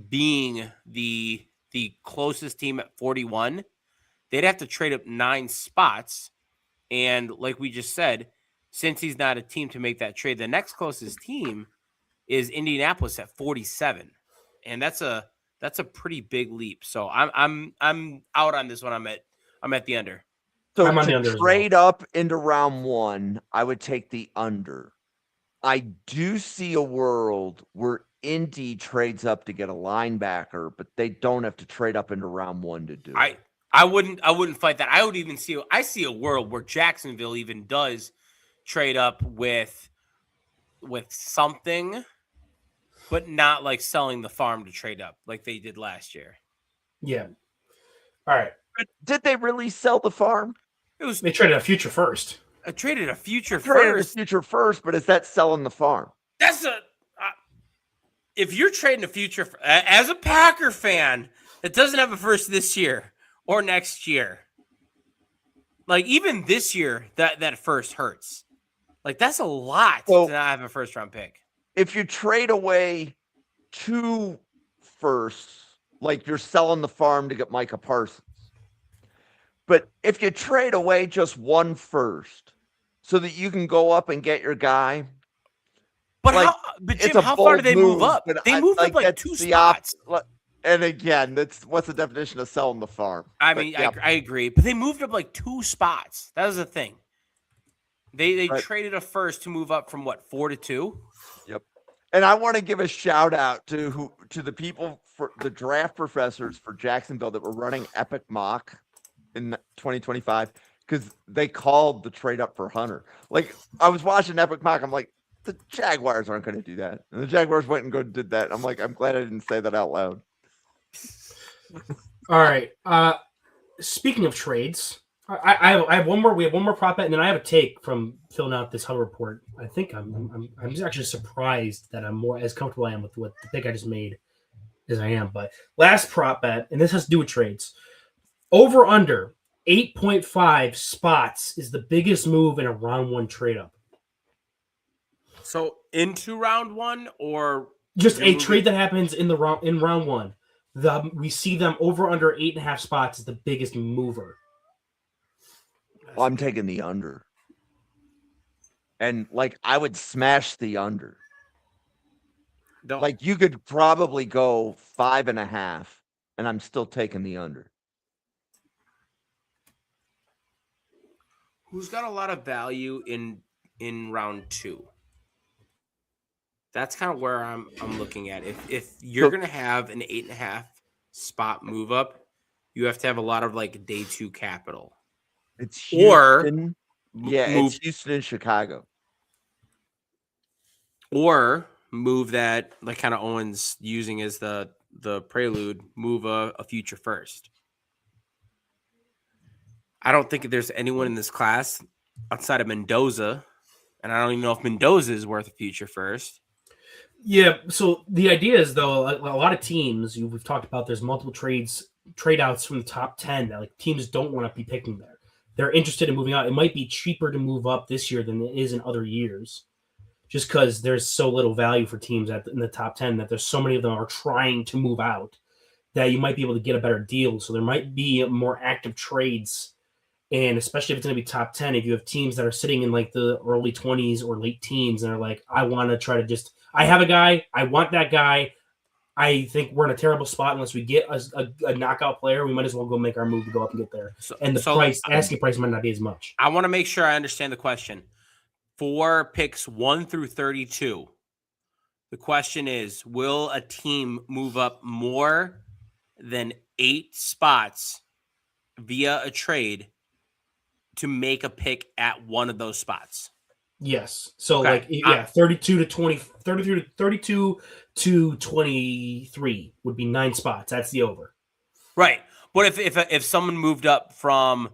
being the closest team at 41. They'd have to trade up 9 spots, and like we just said, since he's not a team to make that trade, the next closest team is Indianapolis at 47, and that's a pretty big leap. So I'm out on this one. I'm at the under. So to trade up into round 1, I would take the under. I do see a world where Indy trades up to get a linebacker, but they don't have to trade up into round 1 to do it. I wouldn't fight that. I see a world where Jacksonville even does trade up with something, but not like selling the farm to trade up like they did last year. Yeah. All right. But did they really sell the farm? They traded a future first. Traded a future first, but is that selling the farm? That's if you're trading a future as a Packer fan that doesn't have a first this year or next year, like even this year, that first hurts. Like that's a lot to not have a first round pick. If you trade away 2 firsts, like you're selling the farm to get Micah Parsons. But if you trade away just 1 first so that you can go up and get your guy. But Jim, how far did they move up? They moved up like 2 spots. And again, what's the definition of selling the farm? I agree. But they moved up like 2 spots. That was the thing. They traded a first to move up from 4 to 2? Yep. And I want to give a shout out to the people, for the draft professors for Jacksonville that were running Epic Mock in 2025, because they called the trade up for Hunter. Like, I was watching Epic Mock, I'm like, the Jaguars aren't going to do that. And the Jaguars went and did that. I'm like, I'm glad I didn't say that out loud. All right. Speaking of trades, I have one more. We have one more prop bet, and then I have a take from filling out this Huddle report. I think I'm just actually surprised that I'm more as comfortable I am with what the pick I just made as I am. But last prop bet, and this has to do with trades. Over under 8.5 spots is the biggest move in a round 1 trade up. So into round 1 or Just a trade that happens in round one. We see them over under 8.5 spots is the biggest mover. Well, I'm taking the under. And like I would smash the under. Like you could probably go 5.5, and I'm still taking the under. Who's got a lot of value in round 2? That's kind of where I'm looking at. If you're gonna have an 8.5 spot move up, you have to have a lot of like day 2 capital. It's Houston. It's Houston and Chicago. Or move that, like kind of Owen's using as the prelude, move a future first. I don't think there's anyone in this class outside of Mendoza, and I don't even know if Mendoza is worth a future first. Yeah, so the idea is, though, a lot of teams, we've talked about, there's multiple trade outs from the top 10 that like teams don't want to be picking there. They're interested in moving out. It might be cheaper to move up this year than it is in other years, just because there's so little value for teams in the top 10 that there's so many of them are trying to move out that you might be able to get a better deal. So there might be more active trades. And especially if it's going to be top 10, if you have teams that are sitting in like the early 20s or late teens and are like, I want to try to I have a guy, I want that guy. I think we're in a terrible spot unless we get a knockout player. We might as well go make our move to go up and get there. And the asking price might not be as much. I want to make sure I understand the question. For picks 1 through 32, the question is, will a team move up more than 8 spots via a trade to make a pick at one of those spots? Yes. So okay. 32 to 23 would be 9 spots. That's the over. Right. But if someone moved up from,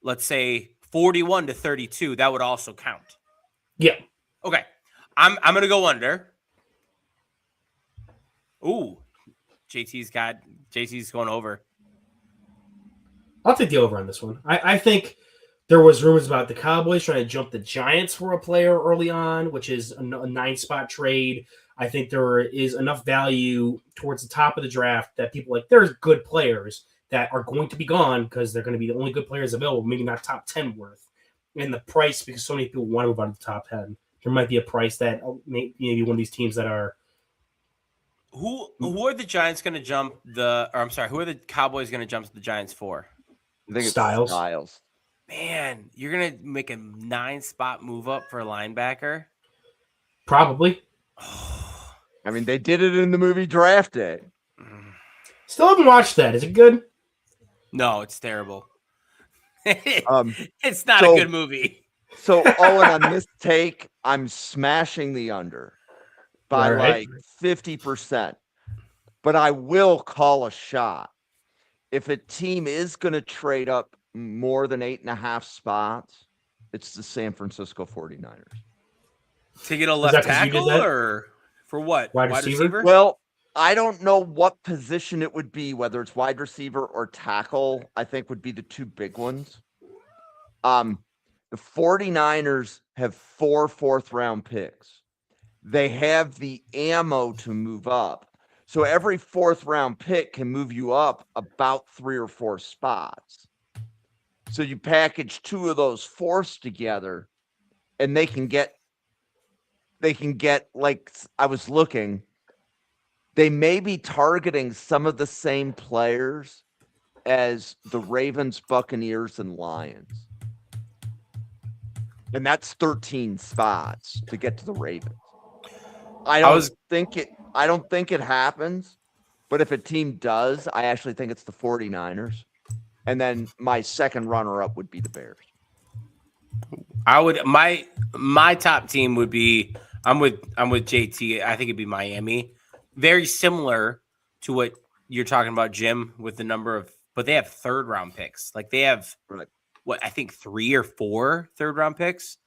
let's say, 41 to 32, that would also count. Yeah. Okay. I'm going to go under. Ooh. JT's going over. I'll take the over on this one. I think there was rumors about the Cowboys trying to jump the Giants for a player early on, which is a 9-spot trade. I think there is enough value towards the top of the draft that people there's good players that are going to be gone because they're going to be the only good players available, maybe not top 10 worth. And the price, because so many people want to move out of the top 10, there might be a price that maybe one of these teams that are. Who are the Giants going to jump who are the Cowboys going to jump to the Giants for? I think it's Styles. Man, you're going to make a 9-spot move up for a linebacker? Probably. I mean, they did it in the movie Draft Day. Still haven't watched that. Is it good? No, it's terrible. It's not a good movie. So, Owen, on this take, I'm smashing the under by like 50%. But I will call a shot. If a team is going to trade up more than 8.5 spots, it's the San Francisco 49ers. To get a left tackle or for what? Wide receiver? Well, I don't know what position it would be, whether it's wide receiver or tackle, I think would be the 2 big ones. The 49ers have 4 4th-round picks. They have the ammo to move up. So every 4th-round pick can move you up about 3 or 4 spots. So you package 2 of those 4ths together, and they can get, like, I was looking, they may be targeting some of the same players as the Ravens, Buccaneers, and Lions. And that's 13 spots to get to the Ravens. I don't think it happens, but if a team does, I actually think it's the 49ers. And then my second runner-up would be the Bears. My top team would be, I'm with JT. I think it'd be Miami. Very similar to what you're talking about, Jim, with the number of, but they have 3rd-round picks. Like they have I think 3 or 4 3rd-round picks.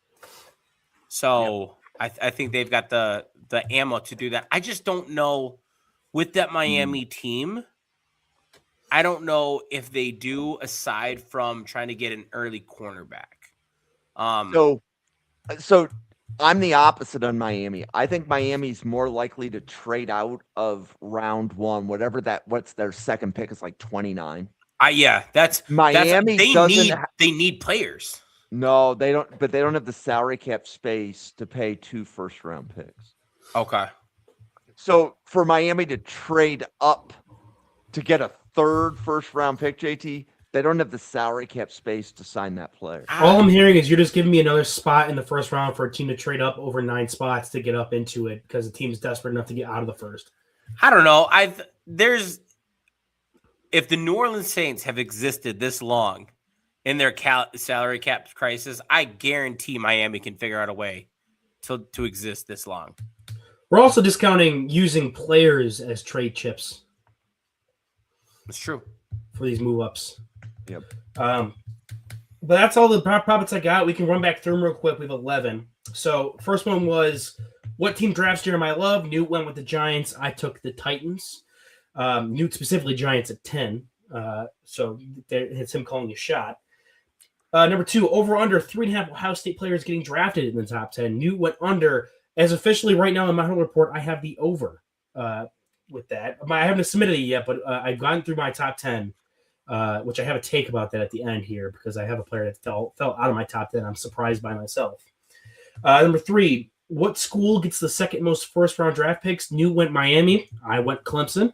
So I think they've got the ammo to do that. I just don't know with that Miami team. I don't know if they do, aside from trying to get an early cornerback. So I'm the opposite on Miami. I think Miami's more likely to trade out of round one, what's their second pick is like 29. Yeah, that's Miami they need players. No, they don't, but they don't have the salary cap space to pay 2 first-round picks. Okay. So for Miami to trade up to get a third first-round pick, JT, they don't have the salary cap space to sign that player. All I'm hearing is you're just giving me another spot in the first round for a team to trade up over 9 spots to get up into it because the team's desperate enough to get out of the first. I don't know. If the New Orleans Saints have existed this long in their salary cap crisis, I guarantee Miami can figure out a way to exist this long. We're also discounting using players as trade chips. It's true. For these move ups. Yep. But that's all the profits I got. We can run back through them real quick. We have 11. So first one was what team drafts Jeremiah Love? Newt went with the Giants. I took the Titans. Newt specifically Giants at 10. So it's him calling a shot. Number 2, over under 3.5 Ohio State players getting drafted in the top 10. Newt went under. As officially right now in my whole report, I have the over with that. I haven't submitted it yet, but I've gone through my top 10. Which I have a take about that at the end here because I have a player that fell out of my top 10. I'm surprised by myself. Number 3, what school gets the second most first-round draft picks? Newt went Miami. I went Clemson.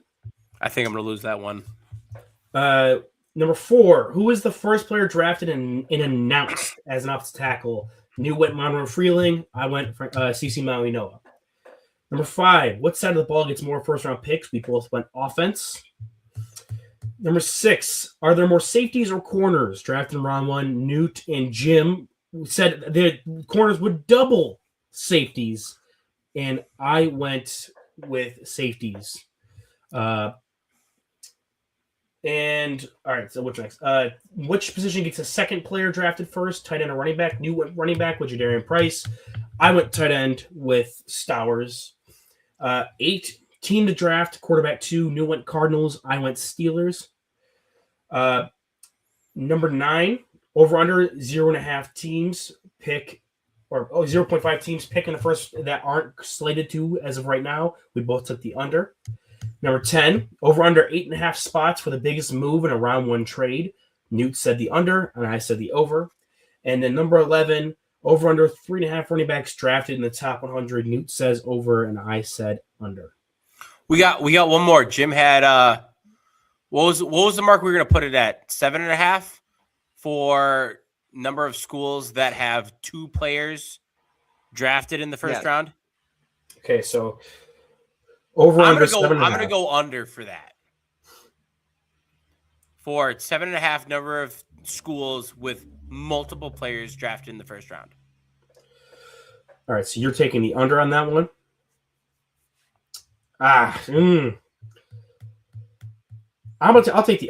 I think I'm going to lose that one. Number 4, who is the first player drafted and announced as an offensive tackle? Newt went Monroe Freeling. I went CC Maui-Noah. Number 5, what side of the ball gets more first-round picks? We both went offense. Number 6, are there more safeties or corners drafted in round 1? Newt and Jim said the corners would double safeties, and I went with safeties. And all right, so what's next? Which position gets a second player drafted first? Tight end or running back? Newt went running back with Jadarian Price. I went tight end with Stowers. 8, team to draft, quarterback 2. Newt went Cardinals. I went Steelers. Number 9, over under 0.5 teams pick, or 0.5 teams pick in the first that aren't slated to as of right now. We both took the under. Number 10, over under 8.5 spots for the biggest move in a round 1 trade. Newt said the under, and I said the over. And then number 11, over under 3.5 running backs drafted in the top 100. Newt says over, and I said under. We got one more. Jim had what was the mark we were going to put it at? 7.5 for number of schools that have 2 players drafted in the first round. Okay, so over I'm under going to go under for that. For 7.5 number of schools with multiple players drafted in the first round. All right, so you're taking the under on that one. I'll take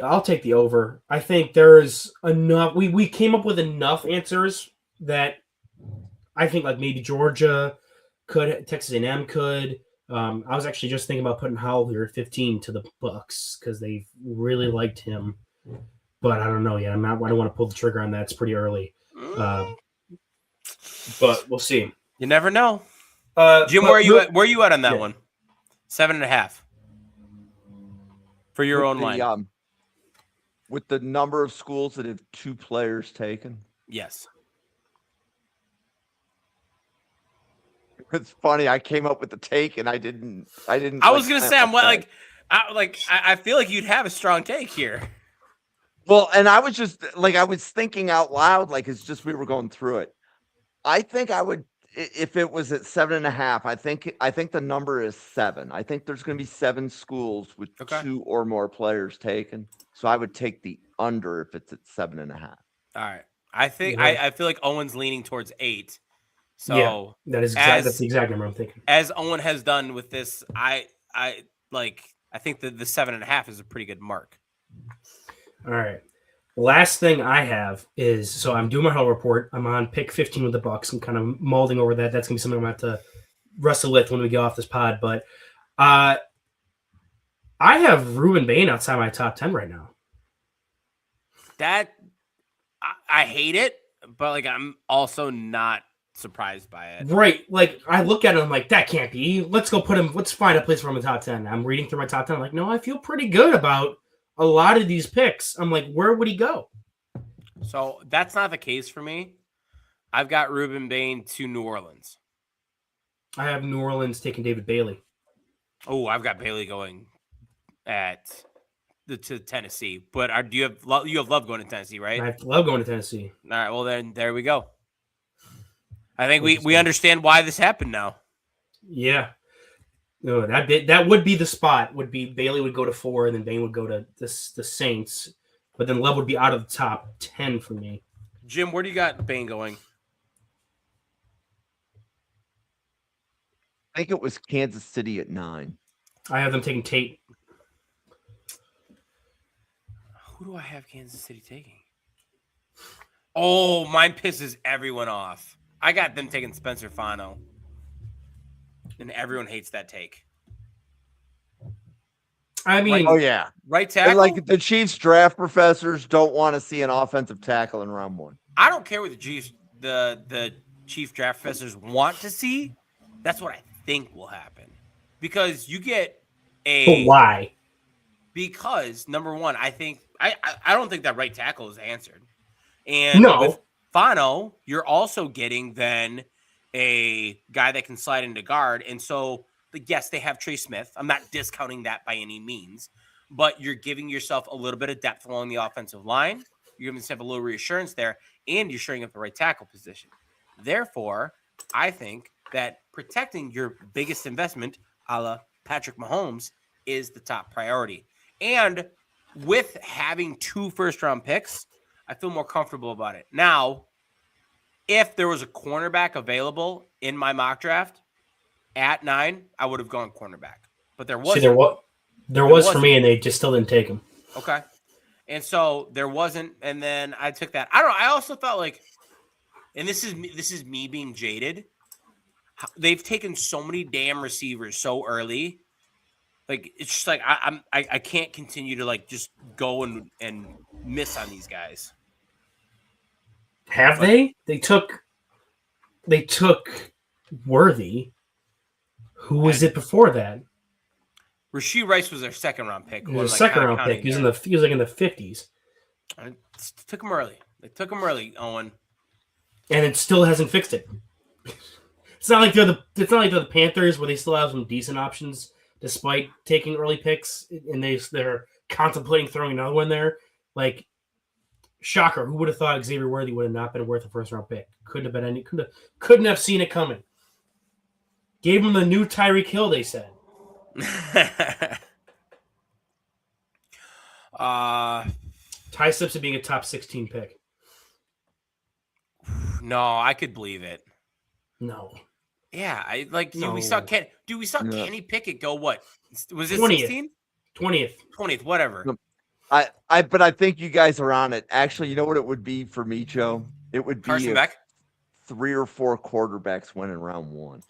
the over. I think there's enough. We came up with enough answers that I think like maybe Georgia could, Texas A&M could. I was actually just thinking about putting Howell here at 15 to the Bucks because they really liked him, but I don't know yet. I don't want to pull the trigger on that. It's pretty early, but we'll see. You never know. Jim, where are you at on that one? 7.5 for your own line. With the number of schools that have 2 players taken. Yes. It's funny. I came up with the take, and I didn't. I was gonna say, I feel like you'd have a strong take here. Well, and I was just I was thinking out loud, it's just we were going through it. I think I would, if it was at 7.5. I think the number is 7. I think there's going to be 7 schools with 2 or more players taken. So I would take the under if it's at 7.5. All right. I think I feel like Owen's leaning towards 8. So yeah, that's the exact number I'm thinking. As Owen has done with this, I think that the 7.5 is a pretty good mark. All right. Last thing I have is, so I'm doing my whole report. I'm on pick 15 with the Bucks. I'm kind of molding over that. That's gonna be something I'm gonna have to wrestle with when we get off this pod. But I have Ruben Bain outside my top 10 right now. That I hate it, but I'm also not surprised by it. Right. Like, I look at it, I'm like, that can't be. Let's go put him, let's find a place for him in the top 10. I'm reading through my top 10. I'm like, no, I feel pretty good about a lot of these picks. I'm like, where would he go? So that's not the case for me. I've got Ruben Bain to New Orleans. I have New Orleans taking David Bailey. Oh, I've got Bailey going to Tennessee. But do you have Love going to Tennessee, right? I love going to Tennessee. All right. Well, then there we go. I think we understand why this happened now. Yeah. No, that would be the spot. Would be Bailey would go to 4, and then Bain would go to the Saints. But then Love would be out of the top 10 for me. Jim, where do you got Bain going? I think it was Kansas City at 9. I have them taking Tate. Who do I have Kansas City taking? Oh, mine pisses everyone off. I got them taking Spencer Fano. And everyone hates that take. I mean, oh yeah, right tackle. And like the Chiefs draft professors don't want to see an offensive tackle in round 1. I don't care what the Chiefs, the Chief draft professors want to see. That's what I think will happen, because you get but why? Because number one, I think I don't think that right tackle is answered, and with Fano, you're also getting then a guy that can slide into guard, and so. Yes, they have Trey Smith. I'm not discounting that by any means, but you're giving yourself a little bit of depth along the offensive line. You're giving yourself a little reassurance there, and you're shoring up the right tackle position. Therefore, I think that protecting your biggest investment, a la Patrick Mahomes, is the top priority. And with having 2 first-round picks, I feel more comfortable about it. Now, if there was a cornerback available in my mock draft, at 9, I would have gone cornerback, but there wasn't. See, there was for me, and they just still didn't take him. Okay, and so there wasn't, and then I took that. I don't know. I also thought like, and this is me being jaded. They've taken so many damn receivers so early. Like it's just like I can't continue to like just go and miss on these guys. Have they? They took Worthy. Who was it before that? Rashee Rice was their second-round pick. He was a second-round pick. He was like in the 50s. I took him early. They took him early, Owen. And it still hasn't fixed it. It's not like they're the Panthers where they still have some decent options despite taking early picks, and they're contemplating throwing another one there. Like, shocker! Who would have thought Xavier Worthy would have not been worth a first-round pick? Couldn't have seen it coming. Gave him the new Tyreek Hill, they said. Ty Simpson being a top 16 pick. No, I could believe it. No. Yeah, we saw Kenny Pickett go what? Was it 20th. 16? 20th, whatever. But I think you guys are on it. Actually, you know what it would be for me, Joe? It would be Carson Beck? 3 or 4 quarterbacks win in round 1.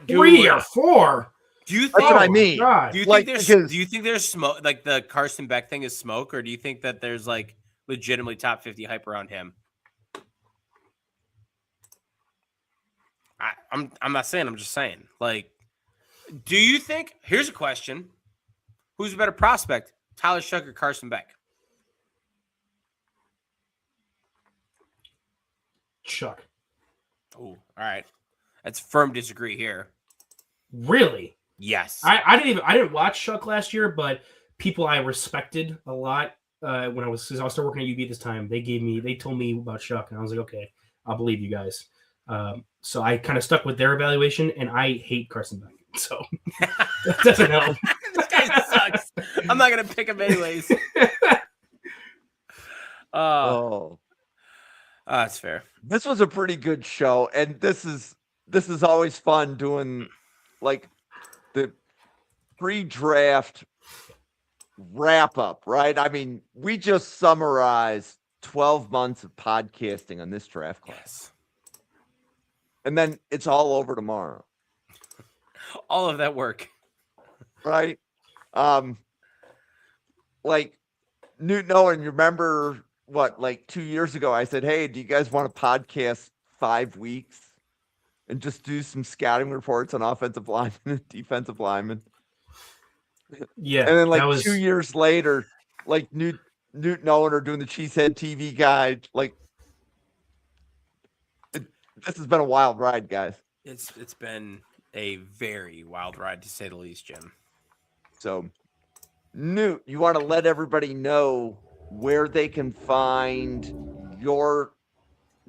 3 or 4. Do you think? That's what I mean. Do you think there's smoke? Like the Carson Beck thing is smoke, or do you think that there's like legitimately top 50 hype around him? I'm not saying. I'm just saying. Like, do you think? Here's a question: who's a better prospect, Tyler Shough or Carson Beck? Shough. Oh, all right. That's firm disagree here. Really? Yes. I didn't watch Shough last year, but people I respected a lot when I was still working at UB at this time, they told me about Shough, and I was like, okay, I'll believe you guys. So I kind of stuck with their evaluation, and I hate Carson Beck, so that doesn't help. This guy sucks. I'm not gonna pick him anyways. That's fair. This was a pretty good show, and this is always fun doing like the pre-draft wrap up, right? I mean, we just summarized 12 months of podcasting on this draft class. And then it's all over tomorrow. All of that work. Right? Like Newton Owen, you remember what, like 2 years ago, I said, hey, do you guys want to podcast 5 weeks? and just do some scouting reports on offensive linemen and defensive linemen. Yeah. And then like 2 years later, like Newt and Owen are doing the Cheesehead TV guide. Like this has been a wild ride, guys. It's been a very wild ride to say the least, Jim. So Newt, you want to let everybody know where they can find your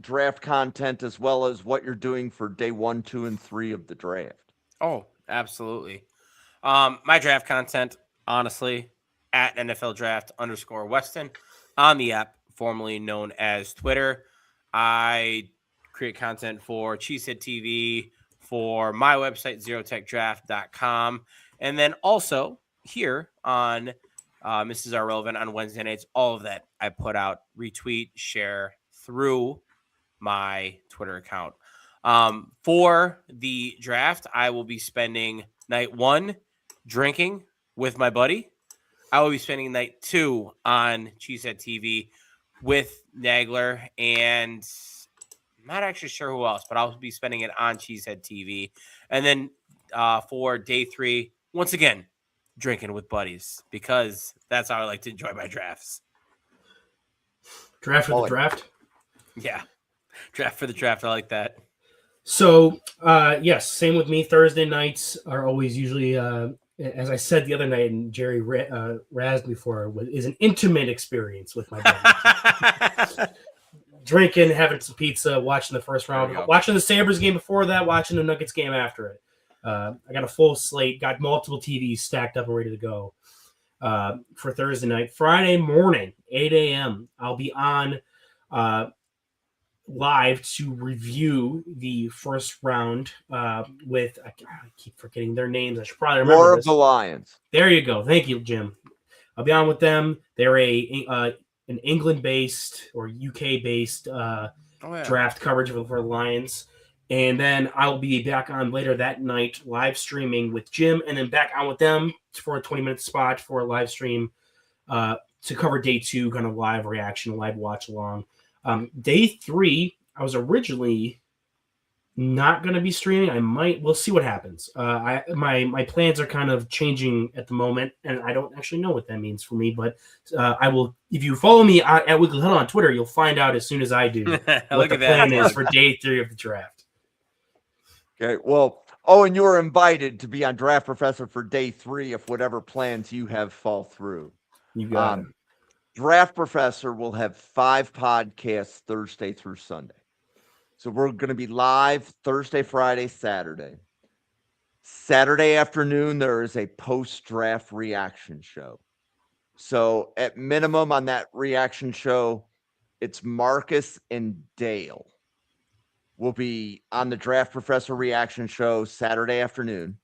draft content as well as what you're doing for day 1, 2, and 3 of the draft. Oh, absolutely. My draft content, honestly, at NFL Draft _Weston on the app, formerly known as Twitter. I create content for Cheesehead TV, for my website, zerotechdraft.com, and then also here on Mrs. R Relevant on Wednesday nights. All of that I put out, retweet, share through my Twitter account. For the draft, I will be spending night 1 drinking with my buddy. I will be spending night 2 on Cheesehead TV with Nagler, and I'm not actually sure who else, but I'll be spending it on Cheesehead TV. And then for day 3, once again, drinking with buddies, because that's how I like to enjoy my drafts. Draft for the draft? Yeah. Draft for the draft. I like that. So, yes, same with me. Thursday nights are always usually, as I said the other night, and Jerry razzed me for, is an intimate experience with my buddies. Drinking, having some pizza, watching the first round, watching the Sabres game before that, watching the Nuggets game after it. I got a full slate, got multiple TVs stacked up and ready to go for Thursday night. Friday morning, 8 a.m., I'll be on live to review the first round with, I keep forgetting their names. I should probably remember War this. of the Lions. There you go. Thank you, Jim. I'll be on with them. They're an England-based or UK-based draft coverage for the Lions. And then I'll be back on later that night, live streaming with Jim, and then back on with them for a 20-minute spot for a live stream to cover day 2, kind of live reaction, live watch along. Day 3, I was originally not going to be streaming. We'll see what happens. My plans are kind of changing at the moment, and I don't actually know what that means for me, but I will, if you follow me at Weekly Huddle on Twitter, you'll find out as soon as I do what the plan is for day 3 of the draft. Okay, well, and you are invited to be on Draft Professor for day 3 if whatever plans you have fall through. You got it. Draft Professor will have 5 podcasts Thursday through Sunday. So we're going to be live Thursday, Friday, Saturday. Saturday afternoon, there is a post-draft reaction show. So at minimum on that reaction show, it's Marcus and Dale will be on the Draft Professor reaction show Saturday afternoon.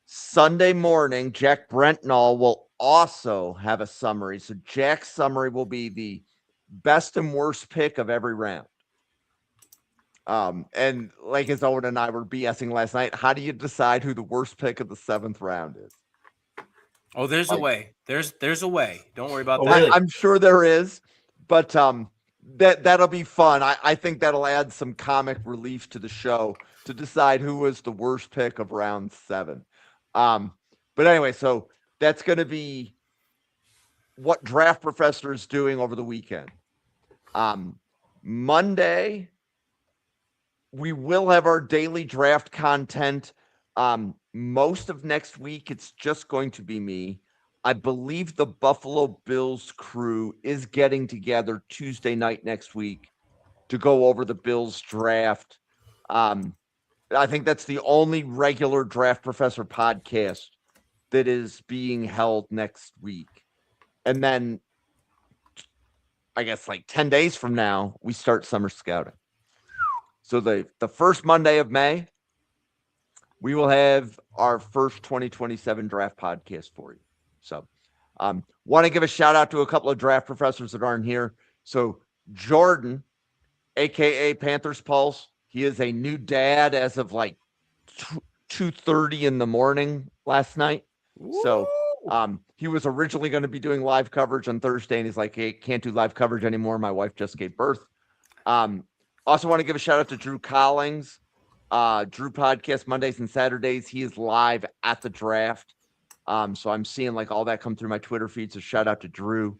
Sunday morning, Jack Brentnall will also have a summary. So Jack's summary will be the best and worst pick of every round. And like as Owen and I were BSing last night, how do you decide who the worst pick of the 7th round is? Oh, there's a way. There's a way. Don't worry about that. Really? I'm sure there is, but that'll be fun. I think that'll add some comic relief to the show to decide who was the worst pick of round 7. But anyway, so that's going to be what Draft Professor is doing over the weekend. Monday, we will have our daily draft content. Most of next week, it's just going to be me. I believe the Buffalo Bills crew is getting together Tuesday night next week to go over the Bills draft. I think that's the only regular Draft Professor podcast that is being held next week. And then I guess like 10 days from now, we start summer scouting. So the first Monday of May, we will have our first 2027 draft podcast for you. So want to give a shout out to a couple of draft professors that aren't here. So Jordan, a.k.a. Panthers Pulse, he is a new dad as of like 2:30 in the morning last night. Woo! So he was originally going to be doing live coverage on Thursday, and he's like, hey, can't do live coverage anymore. My wife just gave birth. Also want to give a shout out to Drew Collings. Drew podcast Mondays and Saturdays. He is live at the draft. So I'm seeing like all that come through my Twitter feed. So shout out to Drew.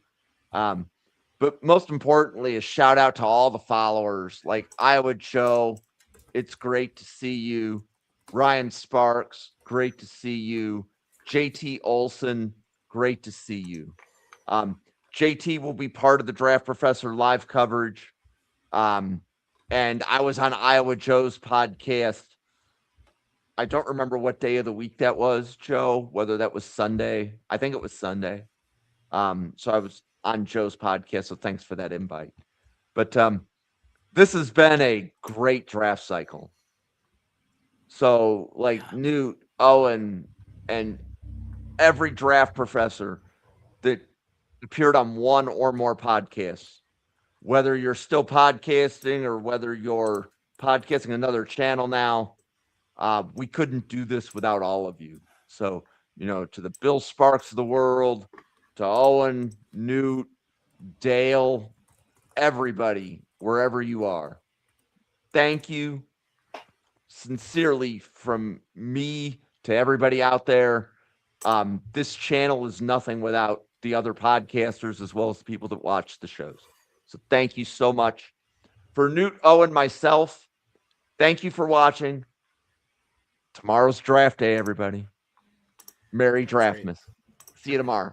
But most importantly, a shout out to all the followers like Iowa Joe. It's great to see you. Ryan Sparks, great to see you. JT Olson, great to see you. JT will be part of the Draft Professor live coverage. And I was on Iowa Joe's podcast. I don't remember what day of the week that was, Joe, whether that was Sunday. I think it was Sunday. So I was on Joe's podcast, so thanks for that invite. But this has been a great draft cycle. So like Newt, Owen, and every draft professor that appeared on one or more podcasts, whether you're still podcasting or whether you're podcasting another channel now, we couldn't do this without all of you. So, to the Bill Sparks of the world, to Owen, Newt, Dale, everybody, wherever you are, thank you sincerely from me to everybody out there. This channel is nothing without the other podcasters as well as the people that watch the shows. So thank you so much. For Newt, Owen, myself, thank you for watching. Tomorrow's draft day, everybody. Merry Draftmas. See you tomorrow.